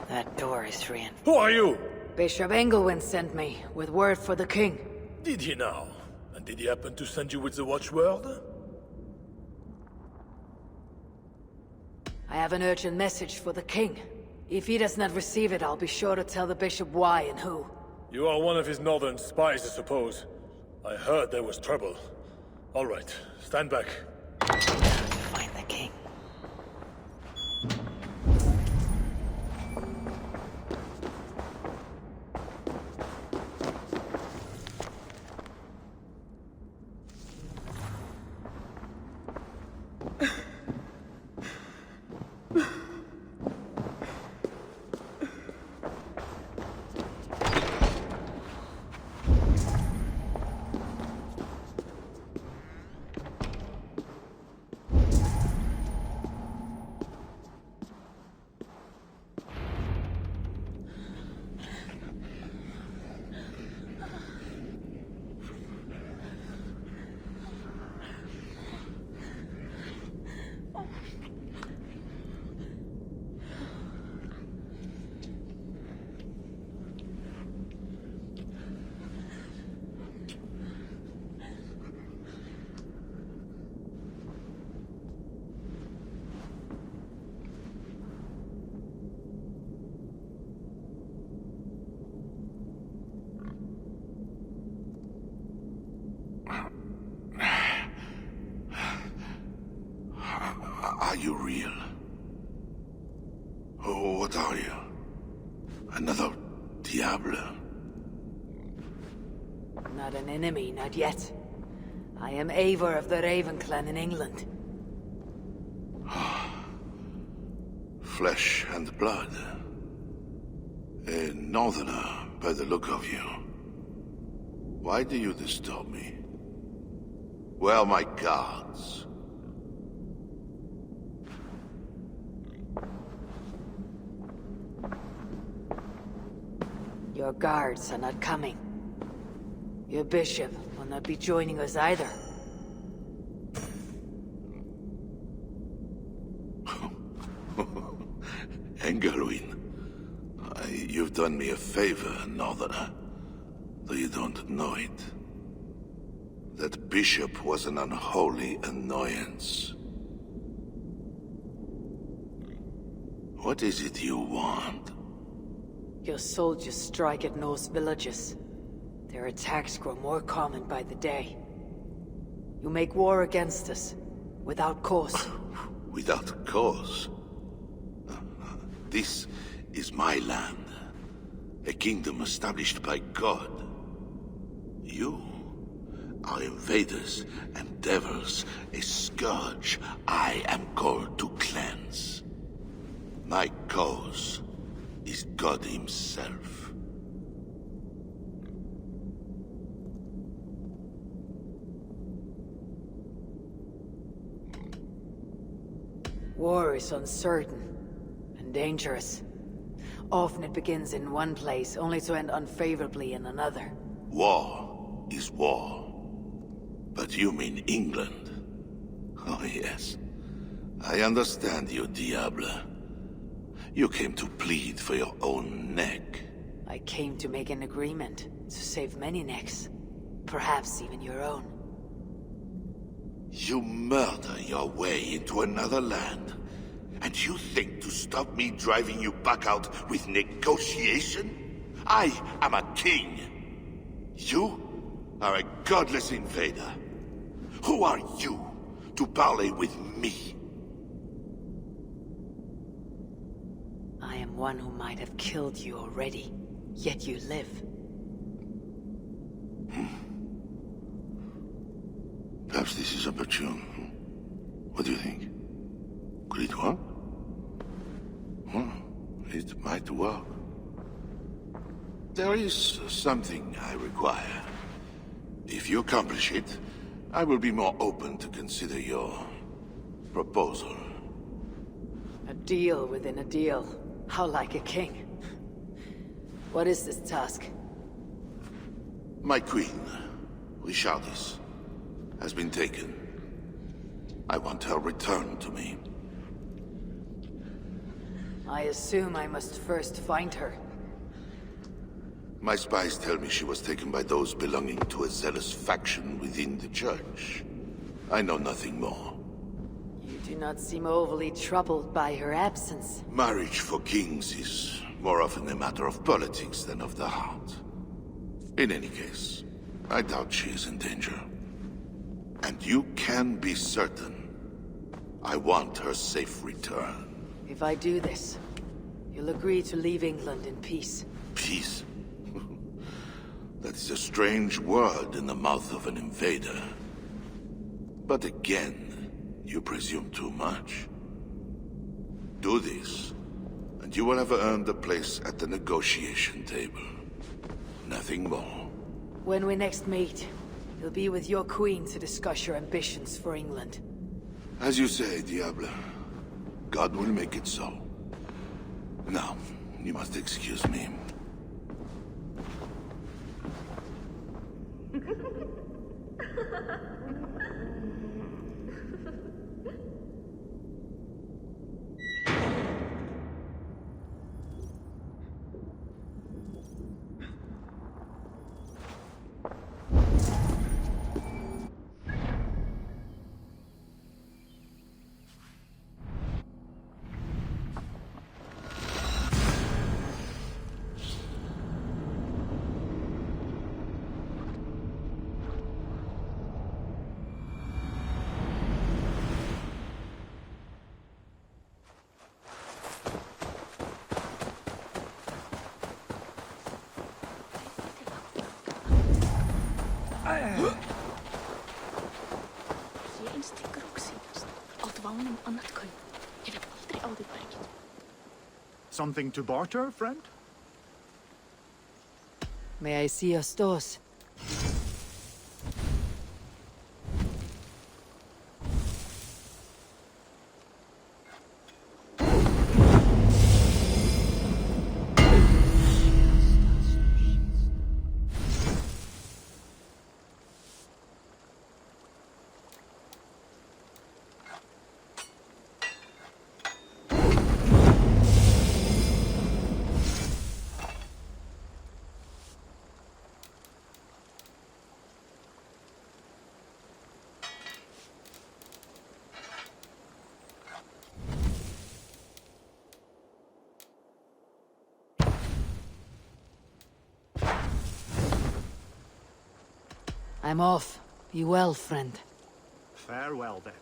[SPEAKER 4] That door is reinforced.
[SPEAKER 8] Who are you?
[SPEAKER 4] Bishop Engelwin sent me, with word for the king.
[SPEAKER 8] Did he now? And did he happen to send you with the watchword?
[SPEAKER 4] I have an urgent message for the king. If he does not receive it, I'll be sure to tell the bishop why and who.
[SPEAKER 8] You are one of his northern spies, I suppose. I heard there was trouble. All right, stand back.
[SPEAKER 4] Find the king.
[SPEAKER 12] Are you real? Oh, what are you? Another Diablo?
[SPEAKER 4] Not an enemy, not yet. I am Eivor of the Raven clan in England.
[SPEAKER 12] Flesh and blood. A northerner, by the look of you. Why do you disturb me? Where are my guards?
[SPEAKER 4] Your guards are not coming. Your bishop will not be joining us either.
[SPEAKER 12] Engelwin, you've done me a favor, Northerner, though you don't know it. That bishop was an unholy annoyance. What is it you want?
[SPEAKER 4] Your soldiers strike at Norse villages. Their attacks grow more common by the day. You make war against us, without cause.
[SPEAKER 12] Without cause? This is my land. A kingdom established by God. You are invaders and devils, a scourge I am called to cleanse. My cause is God himself.
[SPEAKER 4] War is uncertain and dangerous. Often it begins in one place, only to end unfavorably in another.
[SPEAKER 12] War is war. But you mean England? Oh yes. I understand you, Diablo. You came to plead for your own neck.
[SPEAKER 4] I came to make an agreement to save many necks. Perhaps even your own.
[SPEAKER 12] You murder your way into another land, and you think to stop me driving you back out with negotiation? I am a king. You are a godless invader. Who are you to parley with me?
[SPEAKER 4] I am one who might have killed you already. yet you live.
[SPEAKER 12] Perhaps this is opportune. What do you think? Could it work? It might work. There is something I require. If you accomplish it, I will be more open to consider your proposal.
[SPEAKER 4] A deal within a deal. How like a king. What is this task?
[SPEAKER 12] My queen, Richardis, has been taken. I want her returned to me.
[SPEAKER 4] I assume I must first find her.
[SPEAKER 12] My spies tell me she was taken by those belonging to a zealous faction within the church. I know nothing more.
[SPEAKER 4] You do not seem overly troubled by her absence.
[SPEAKER 12] Marriage for kings is more often a matter of politics than of the heart. In any case, I doubt she is in danger. And you can be certain I want her safe return.
[SPEAKER 4] If I do this, you'll agree to leave England in peace.
[SPEAKER 12] Peace? That is a strange word in the mouth of an invader. But again, you presume too much. Do this, and you will have earned a place at the negotiation table. Nothing more.
[SPEAKER 4] When we next meet, you'll be with your queen to discuss your ambitions for England.
[SPEAKER 12] As you say, Diable. God will make it so. Now, you must excuse me.
[SPEAKER 6] Something to barter, friend?
[SPEAKER 4] May I see your stores? I'm off. Be well, friend.
[SPEAKER 6] Farewell, then.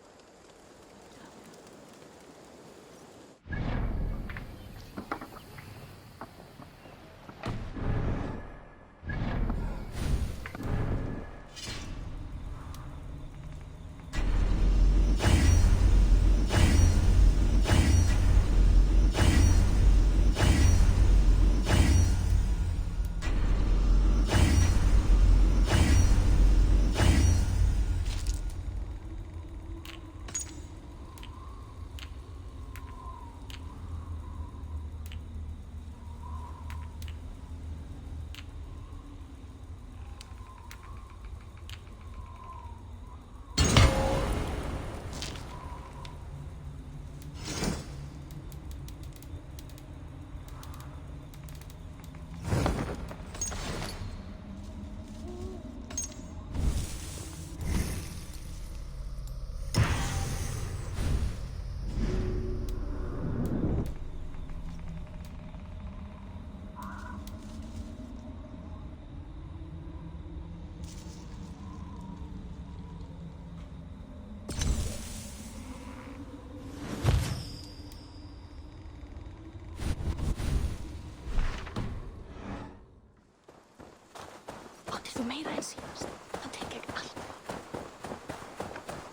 [SPEAKER 1] Desto meira en síðast. Það tek allt.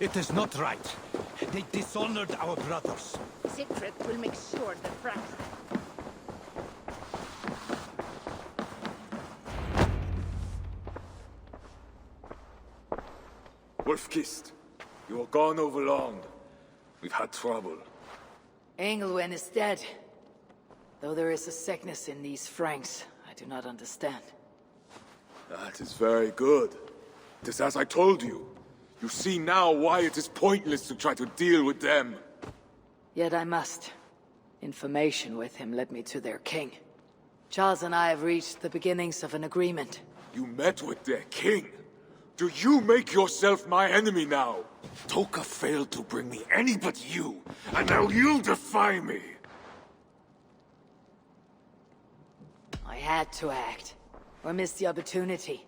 [SPEAKER 13] It is not right. They dishonored our brothers.
[SPEAKER 3] Sigfrid will make sure the Franks...
[SPEAKER 7] Wolf-Kissed, you are gone over long. We've had trouble.
[SPEAKER 4] Engelwin is dead. Though there is a sickness in these Franks, I do not understand.
[SPEAKER 7] That is very good. It is as I told you. You see now why it is pointless to try to deal with them.
[SPEAKER 4] Yet I must. Information with him led me to their king. Charles and I have reached the beginnings of an agreement.
[SPEAKER 7] You met with their king? Do you make yourself my enemy now? Toka failed to bring me any but you, and now you defy me!
[SPEAKER 4] I had to act, or miss the opportunity.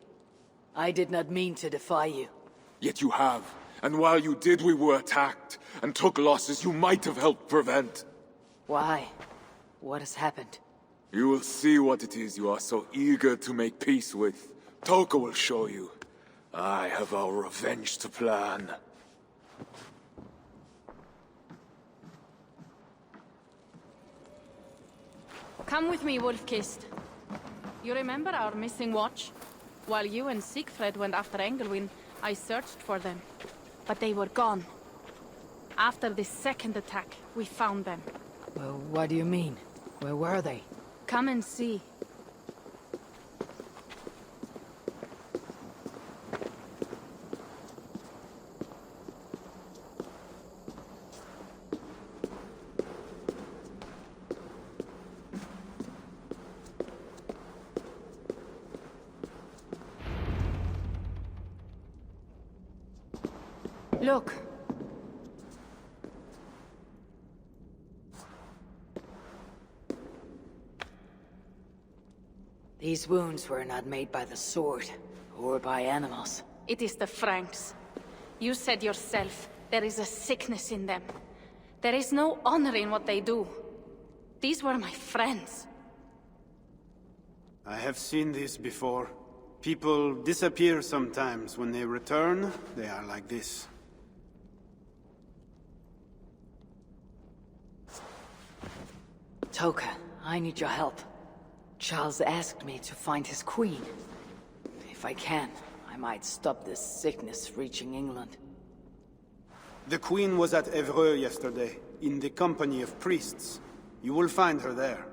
[SPEAKER 4] I did not mean to defy you.
[SPEAKER 7] Yet you have, and while you did we were attacked, and took losses you might have helped prevent.
[SPEAKER 4] Why? What has happened?
[SPEAKER 7] You will see what it is you are so eager to make peace with. Toka will show you. I have our revenge to plan.
[SPEAKER 1] Come with me, Wolf-Kissed. You remember our missing watch? While you and Siegfried went after Engelwin, I searched for them. But they were gone. After the second attack, we found them.
[SPEAKER 4] Well, what do you mean? Where were they?
[SPEAKER 1] Come and see. Look.
[SPEAKER 4] These wounds were not made by the sword, or by animals.
[SPEAKER 1] It is the Franks. You said yourself, there is a sickness in them. There is no honor in what they do. These were my friends.
[SPEAKER 2] I have seen this before. People disappear sometimes. When they return, they are like this.
[SPEAKER 4] Toka, I need your help. Charles asked me to find his queen. If I can, I might stop this sickness reaching England.
[SPEAKER 2] The queen was at Eivor yesterday, in the company of priests. You will find her there.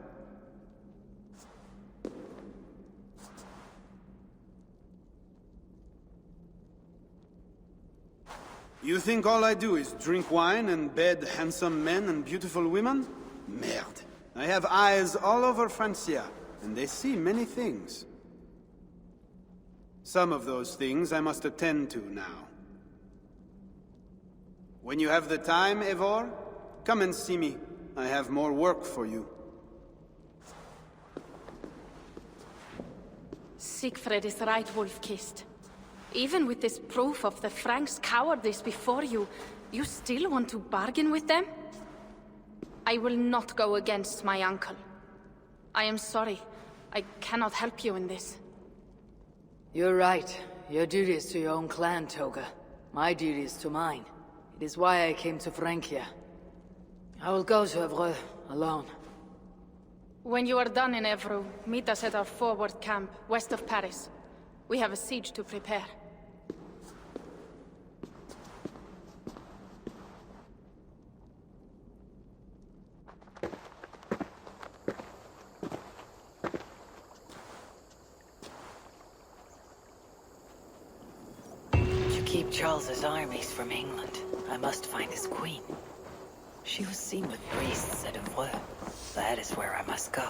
[SPEAKER 2] You think all I do is drink wine and bed handsome men and beautiful women? Merde. I have eyes all over Frankia, and they see many things. Some of those things I must attend to now. When you have the time, Eivor, come and see me. I have more work for you.
[SPEAKER 1] Siegfried is right, Wolf-Kissed. Even with this proof of the Franks' cowardice before you, you still want to bargain with them? I will not go against my uncle. I am sorry. I cannot help you in this.
[SPEAKER 4] You're right. Your duty is to your own clan, Toga. My duty is to mine. It is why I came to Frankia. I will go to Eivor alone.
[SPEAKER 1] When you are done in Eivor, meet us at our forward camp, west of Paris. We have a siege to prepare.
[SPEAKER 4] Keep Charles's armies from England. I must find his queen. She was seen with priests at Eivor. That is where I must go.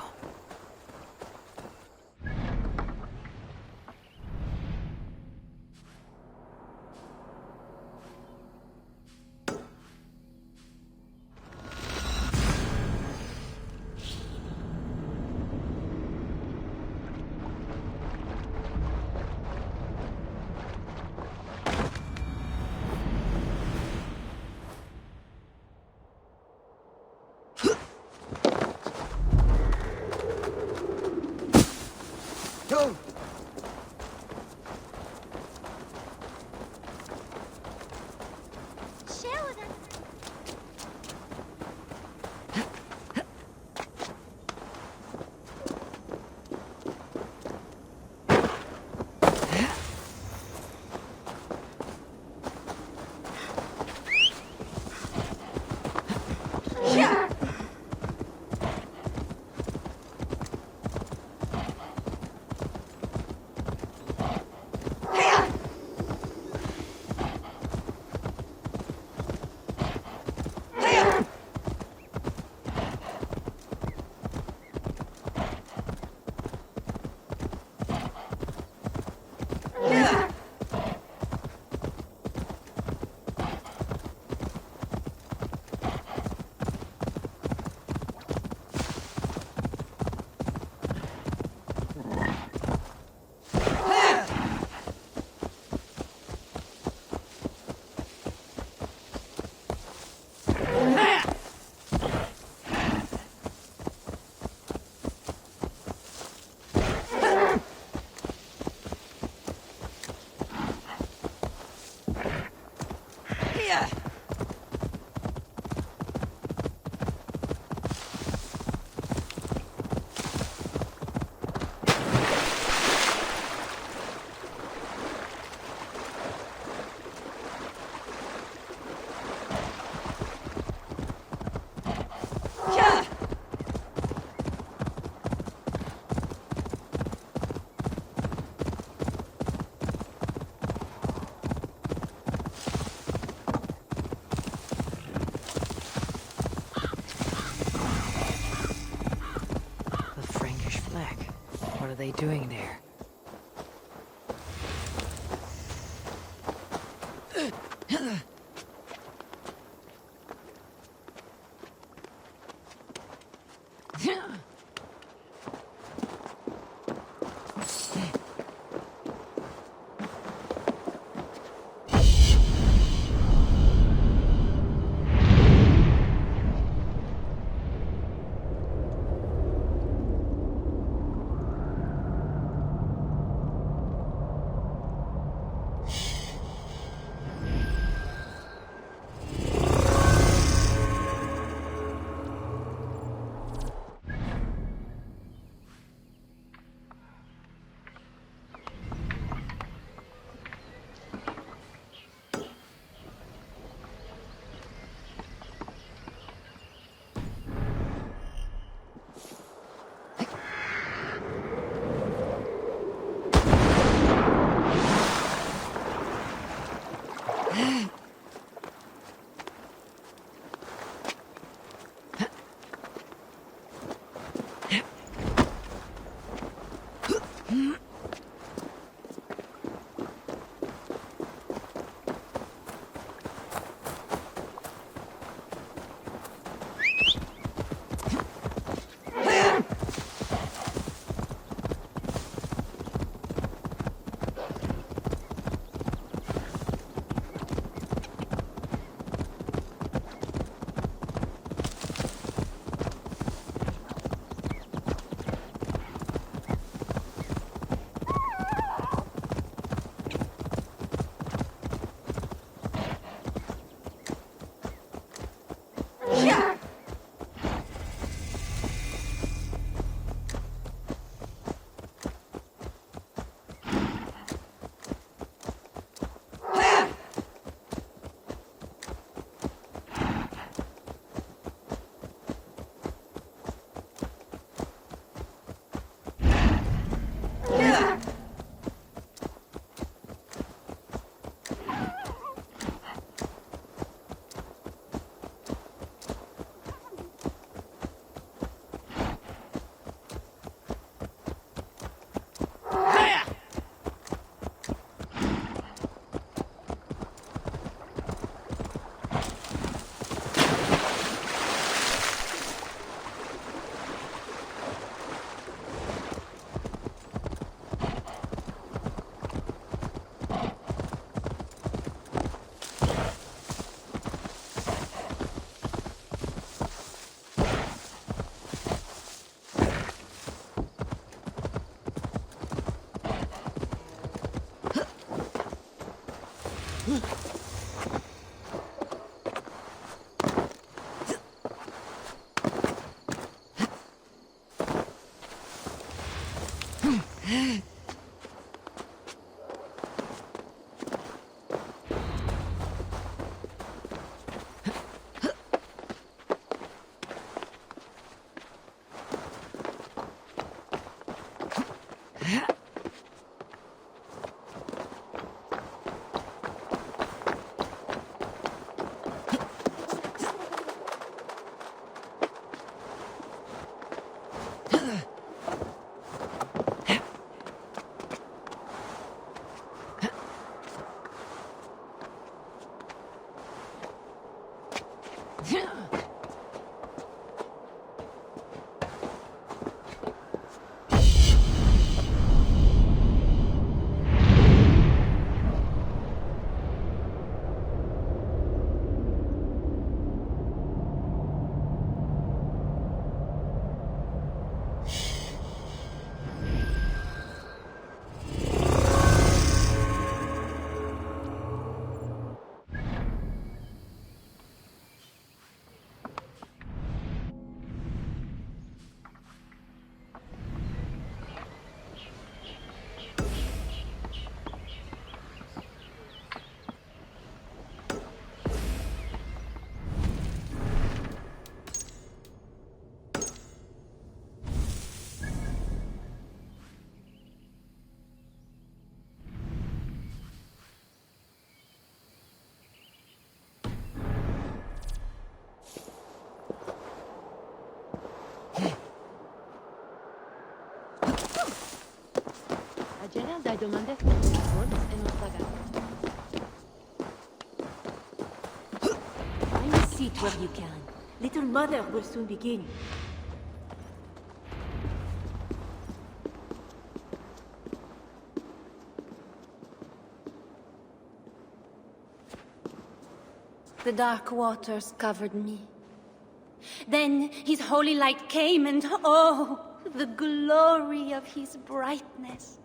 [SPEAKER 4] What are they doing there?
[SPEAKER 14] dai domande e non pagare.
[SPEAKER 10] Find a seat where you can. Little Mother will soon begin.
[SPEAKER 15] The dark waters covered me. Then his holy light came and oh, the glory of his brightness.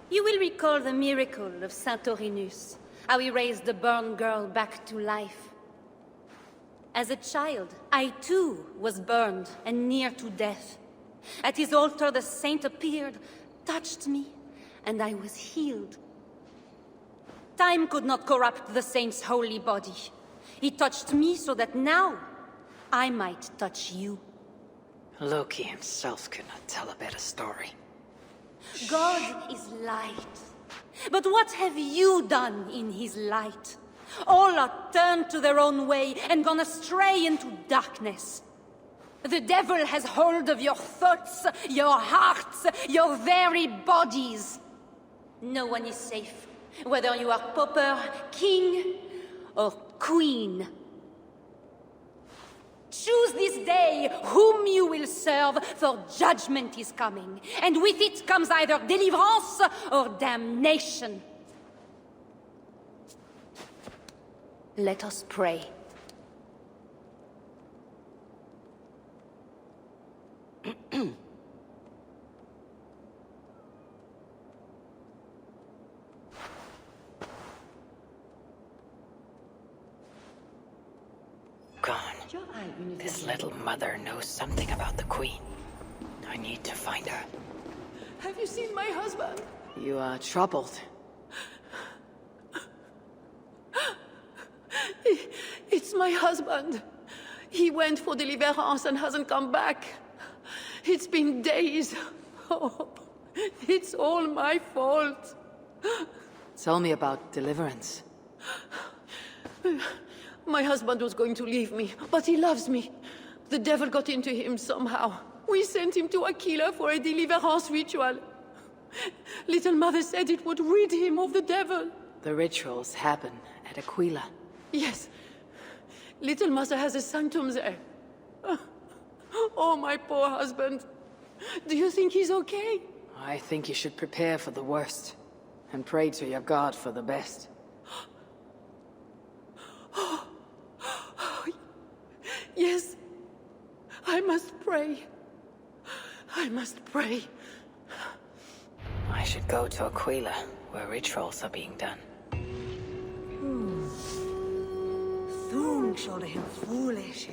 [SPEAKER 15] You will recall the miracle of Saint-Orinus, how he raised the burned girl back to life. As a child, I too was burned and near to death. At his altar the saint appeared, touched me, and I was healed. Time could not corrupt the saint's holy body. He touched me so that now I might touch you.
[SPEAKER 4] Loki himself could not tell a better story.
[SPEAKER 15] God is light. But what have you done in his light? All are turned to their own way and gone astray into darkness. The devil has hold of your thoughts, your hearts, your very bodies. No one is safe, whether you are pauper, king, or queen. Choose this day whom you will serve, for judgment is coming, and with it comes either deliverance or damnation. Let us pray.
[SPEAKER 4] Gone. This little mother knows something about the Queen. I need to find her.
[SPEAKER 10] Have you seen my husband?
[SPEAKER 4] You are troubled.
[SPEAKER 10] It's my husband. He went for deliverance and hasn't come back. It's been days. Oh, it's all my fault.
[SPEAKER 4] Tell me about deliverance.
[SPEAKER 10] My husband was going to leave me, but he loves me. The devil got into him somehow. We sent him to Aquila for a deliverance ritual. Little Mother said it would rid him of the devil.
[SPEAKER 4] The rituals happen at Aquila.
[SPEAKER 10] Yes. Little Mother has a sanctum there. Oh, my poor husband. Do you think he's okay?
[SPEAKER 4] I think you should prepare for the worst, and pray to your God for the best.
[SPEAKER 10] Yes. I must pray. I must pray.
[SPEAKER 4] I should go to Aquila, where rituals are being done.
[SPEAKER 16] Thung showed him foolish.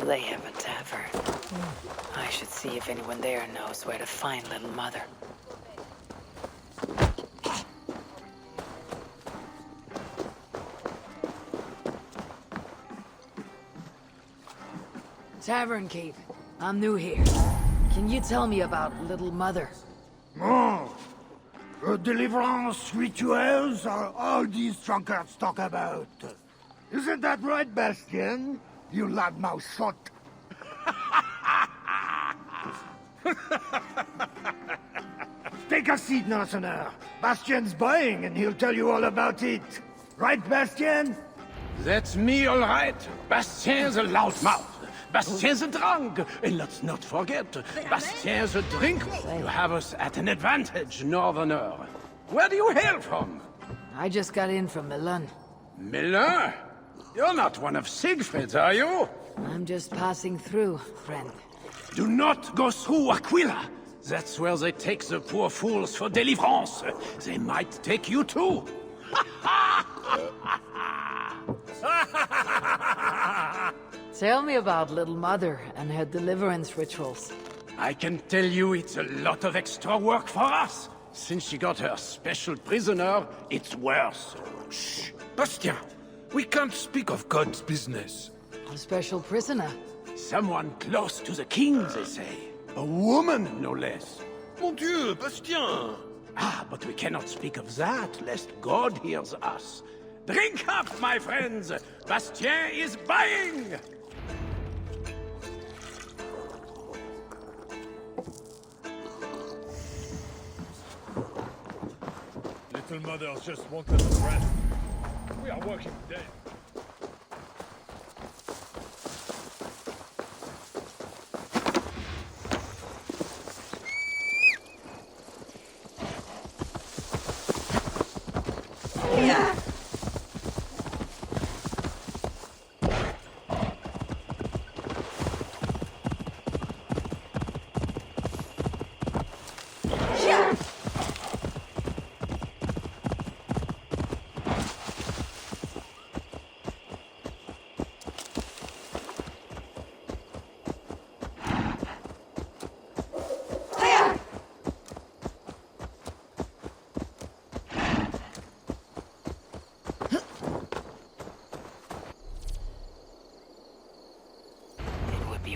[SPEAKER 4] They have a tavern. I should see if anyone there knows where to find Little Mother. Tavern keep. I'm new here. Can you tell me about Little Mother?
[SPEAKER 11] Oh, deliverance rituals are all these drunkards talk about. Isn't that right, Bastien? You loudmouth shot. Take a seat, Narsener. Bastien's buying, and he'll tell you all about it. Right, Bastien?
[SPEAKER 17] That's me, all right. Bastien's a loudmouth. Bastien's a drunk. And let's not forget, Bastien's a drinker. You have us at an advantage, Northerner. Where do you hail from?
[SPEAKER 4] I just got in from Milan.
[SPEAKER 17] Milan? You're not one of Siegfried's, are you?
[SPEAKER 4] I'm just passing through, friend.
[SPEAKER 17] Do not go through Aquila. That's where they take the poor fools for deliverance. They might take you too.
[SPEAKER 4] Tell me about Little Mother and her deliverance rituals.
[SPEAKER 17] I can tell you it's a lot of extra work for us. Since she got her special prisoner, it's worse.
[SPEAKER 5] Shh! Bastien! We can't speak of God's business.
[SPEAKER 4] A special prisoner.
[SPEAKER 17] Someone close to the king, they say. A woman, no less.
[SPEAKER 18] Mon Dieu, Bastien!
[SPEAKER 17] Ah, but we cannot speak of that, lest God hears us. Drink up, my friends! Bastien is buying!
[SPEAKER 8] Little mother just wanted a rest. We are working day.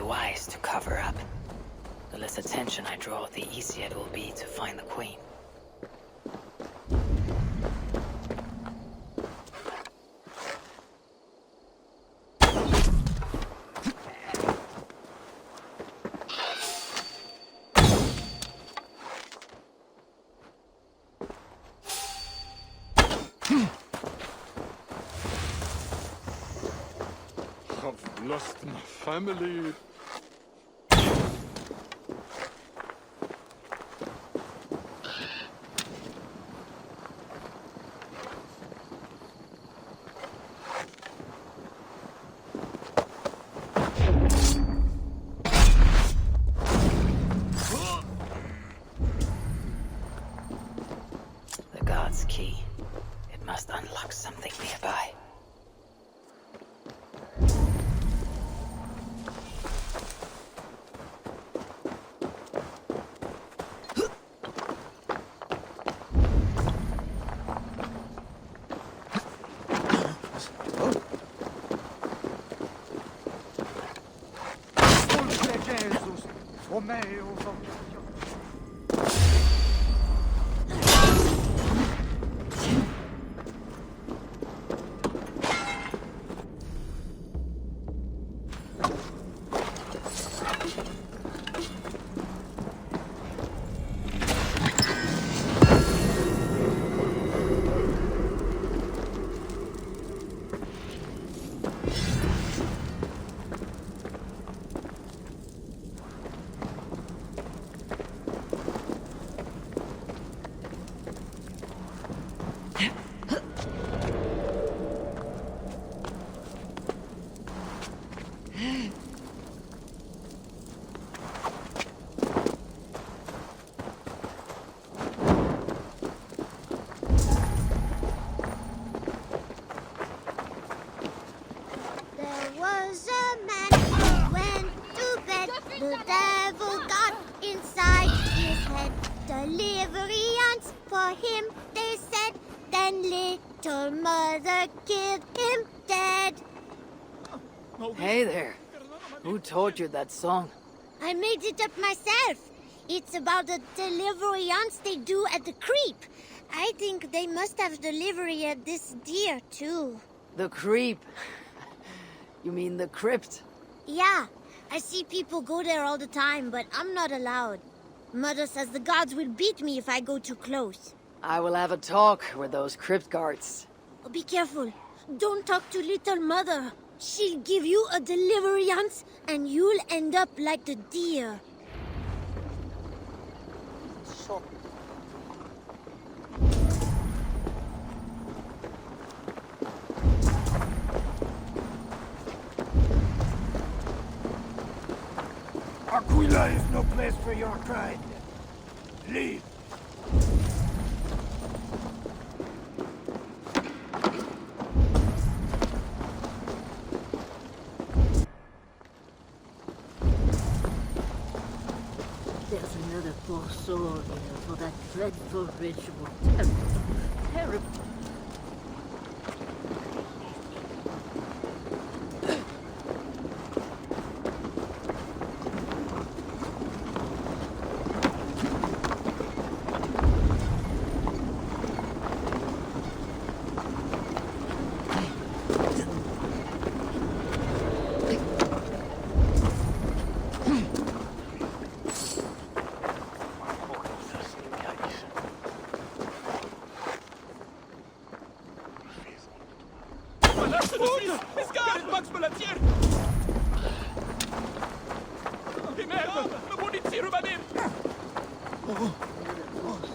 [SPEAKER 4] Wise to cover up. The less attention I draw, the easier it will be to find the queen.
[SPEAKER 18] I've lost my family.
[SPEAKER 4] The god's key. It must unlock something nearby. Hey there. Who taught you that song?
[SPEAKER 19] I made it up myself. It's about the deliverance they do at the creep. I think they must have delivery at this deer, too.
[SPEAKER 4] The creep? You mean the crypt?
[SPEAKER 19] Yeah. I see people go there all the time, but I'm not allowed. Mother says the gods will beat me if I go too close.
[SPEAKER 4] I will have a talk with those crypt guards.
[SPEAKER 19] Oh, be careful. Don't talk to little mother. She'll give you a deliverance, and you'll end up like the deer.
[SPEAKER 17] Aquila is no place for your kind. Leave.
[SPEAKER 10] There's another poor soul here for that dreadful ritual. Terrible. Terrible.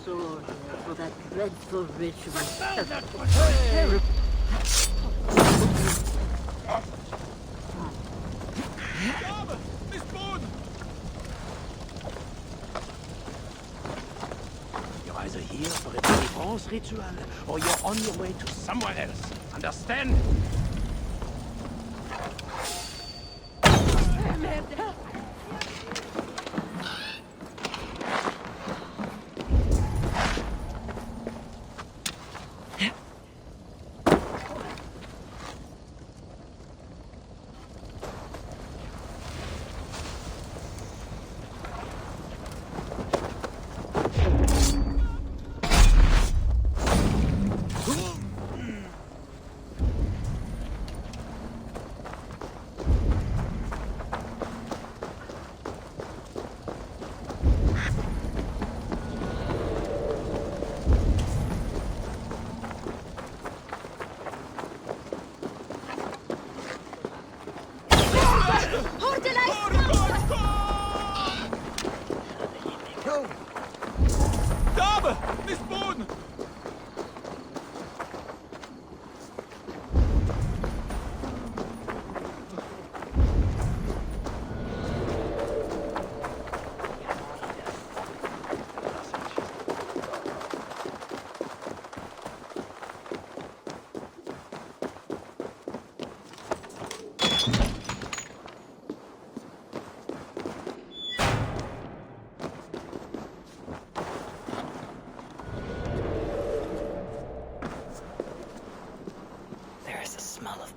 [SPEAKER 10] Sword for that dreadful ritual.
[SPEAKER 17] You're either here for a deliverance ritual, or you're on your way to somewhere else. Understand?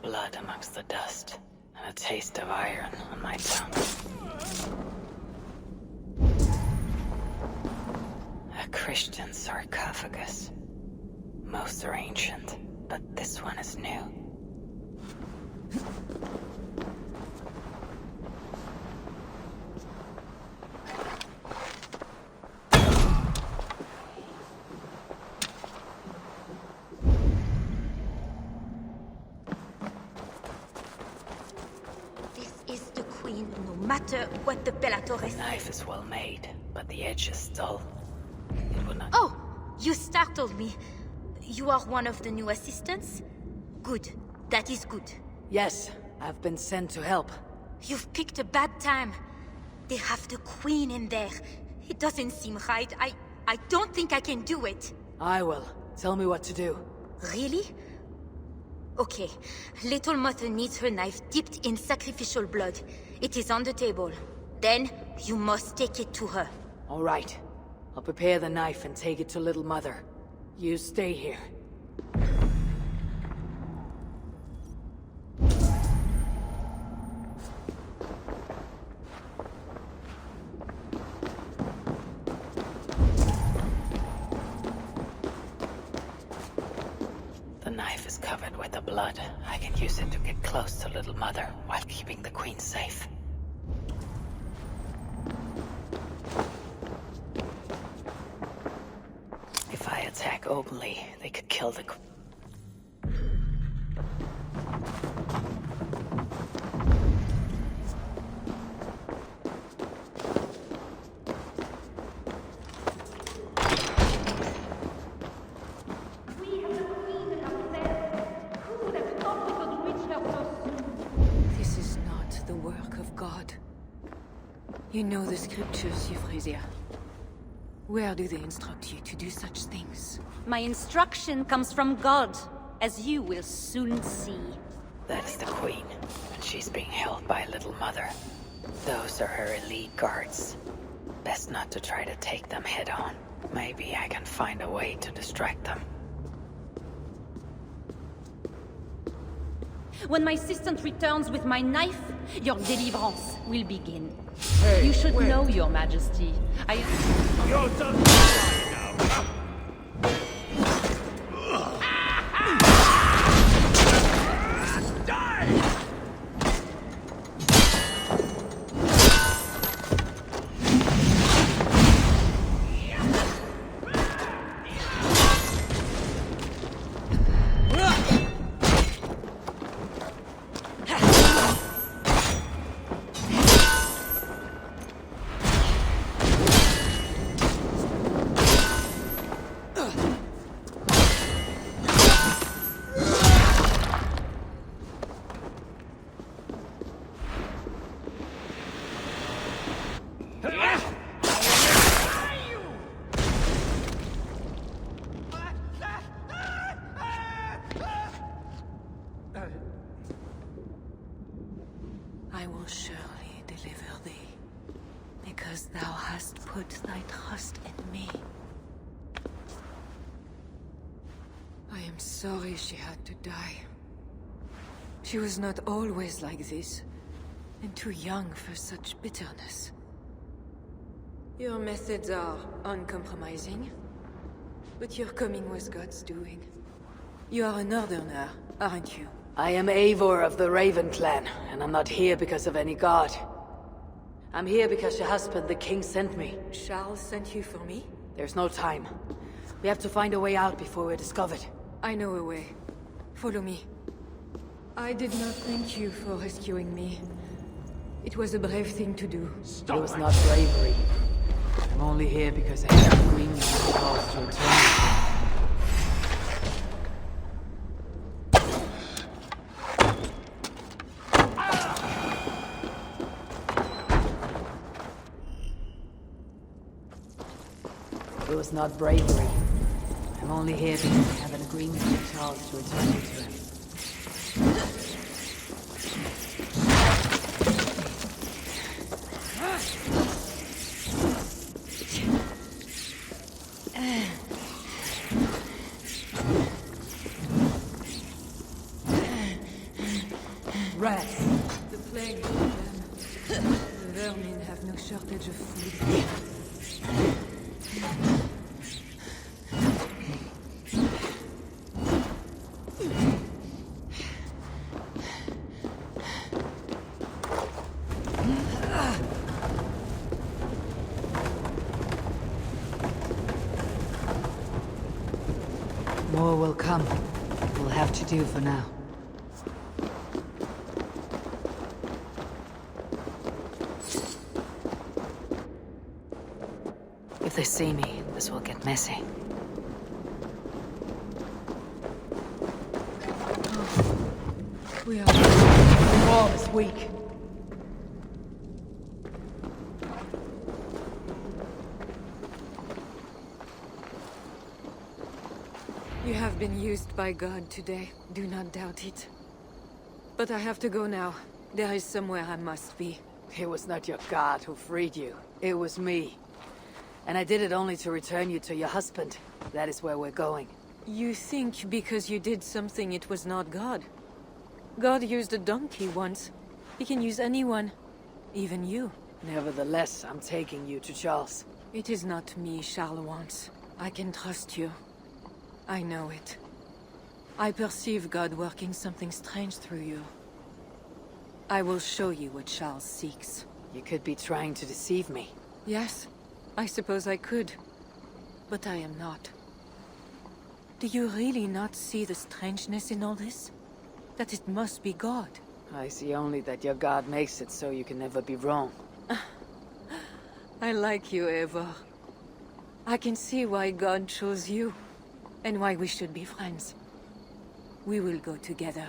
[SPEAKER 4] Blood amongst the dust, and a taste of iron on my tongue. A Christian sarcophagus. Most are ancient, but this one is new.
[SPEAKER 9] What the Bellatores.
[SPEAKER 4] The knife is well made, but the edge is dull. It would not.
[SPEAKER 9] Oh! You startled me. You are one of the new assistants? Good. That is good.
[SPEAKER 4] Yes, I've been sent to help.
[SPEAKER 9] You've picked a bad time. They have the Queen in there. It doesn't seem right. I don't think I can do it.
[SPEAKER 4] I will. Tell me what to do.
[SPEAKER 9] Really? Okay. Little Mother needs her knife dipped in sacrificial blood. It is on the table. Then, you must take it to her.
[SPEAKER 4] All right. I'll prepare the knife and take it to Little Mother. You stay here. The knife is covered with the blood. I can use it to get close to Little Mother while keeping the Queen safe. If I attack openly, they could kill the Queen.
[SPEAKER 3] This is not the work of God. You know the scriptures, Euphrasia. Where do they instruct you to do such things?
[SPEAKER 15] My instruction comes from God, as you will soon see.
[SPEAKER 4] That is the Queen, and she's being held by Little Mother. Those are her elite guards. Best not to try to take them head on. Maybe I can find a way to distract them.
[SPEAKER 15] When my assistant returns with my knife, your deliverance will begin.
[SPEAKER 17] Hey,
[SPEAKER 15] you should
[SPEAKER 17] wait.
[SPEAKER 15] know, Your Majesty.
[SPEAKER 17] You're done now.
[SPEAKER 3] surely deliver thee, because thou hast put thy trust in me. I am sorry she had to die. She was not always like this, and too young for such bitterness. Your methods are uncompromising, but your coming was God's doing. You are a northerner, aren't you?
[SPEAKER 4] I am Eivor of the Raven clan, and I'm not here because of any god. I'm here because your husband, the king, sent me.
[SPEAKER 3] Charles sent you for me?
[SPEAKER 4] There's no time. We have to find a way out before we're discovered.
[SPEAKER 3] I know a way. Follow me. I did not thank you for rescuing me. It was a brave thing to do.
[SPEAKER 4] It was not bravery. I'm only here because I have a green calls to return. It was not bravery. I'm only here because I have an agreement with Charles to return you to him.
[SPEAKER 3] Rats. The plague of them. The vermin have no shortage of food.
[SPEAKER 4] More will come. We'll have to do for now. If they see me, this will get messy.
[SPEAKER 3] We are... The wall is weak. You have been used by God today. Do not doubt it. But I have to go now. There is somewhere I must be.
[SPEAKER 4] It was not your God who freed you. It was me. And I did it only to return you to your husband. That is where we're going.
[SPEAKER 3] You think because you did something it was not God? God used a donkey once. He can use anyone. Even you.
[SPEAKER 4] Nevertheless, I'm taking you to Charles.
[SPEAKER 3] It is not me Charles wants. I can trust you. I know it. I perceive God working something strange through you. I will show you what Charles seeks.
[SPEAKER 4] You could be trying to deceive me.
[SPEAKER 3] Yes, I suppose I could. But I am not. Do you really not see the strangeness in all this? That it must be God?
[SPEAKER 4] I see only that your God makes it so you can never be wrong.
[SPEAKER 3] I like you, Eivor. I can see why God chose you, and why we should be friends. We will go together.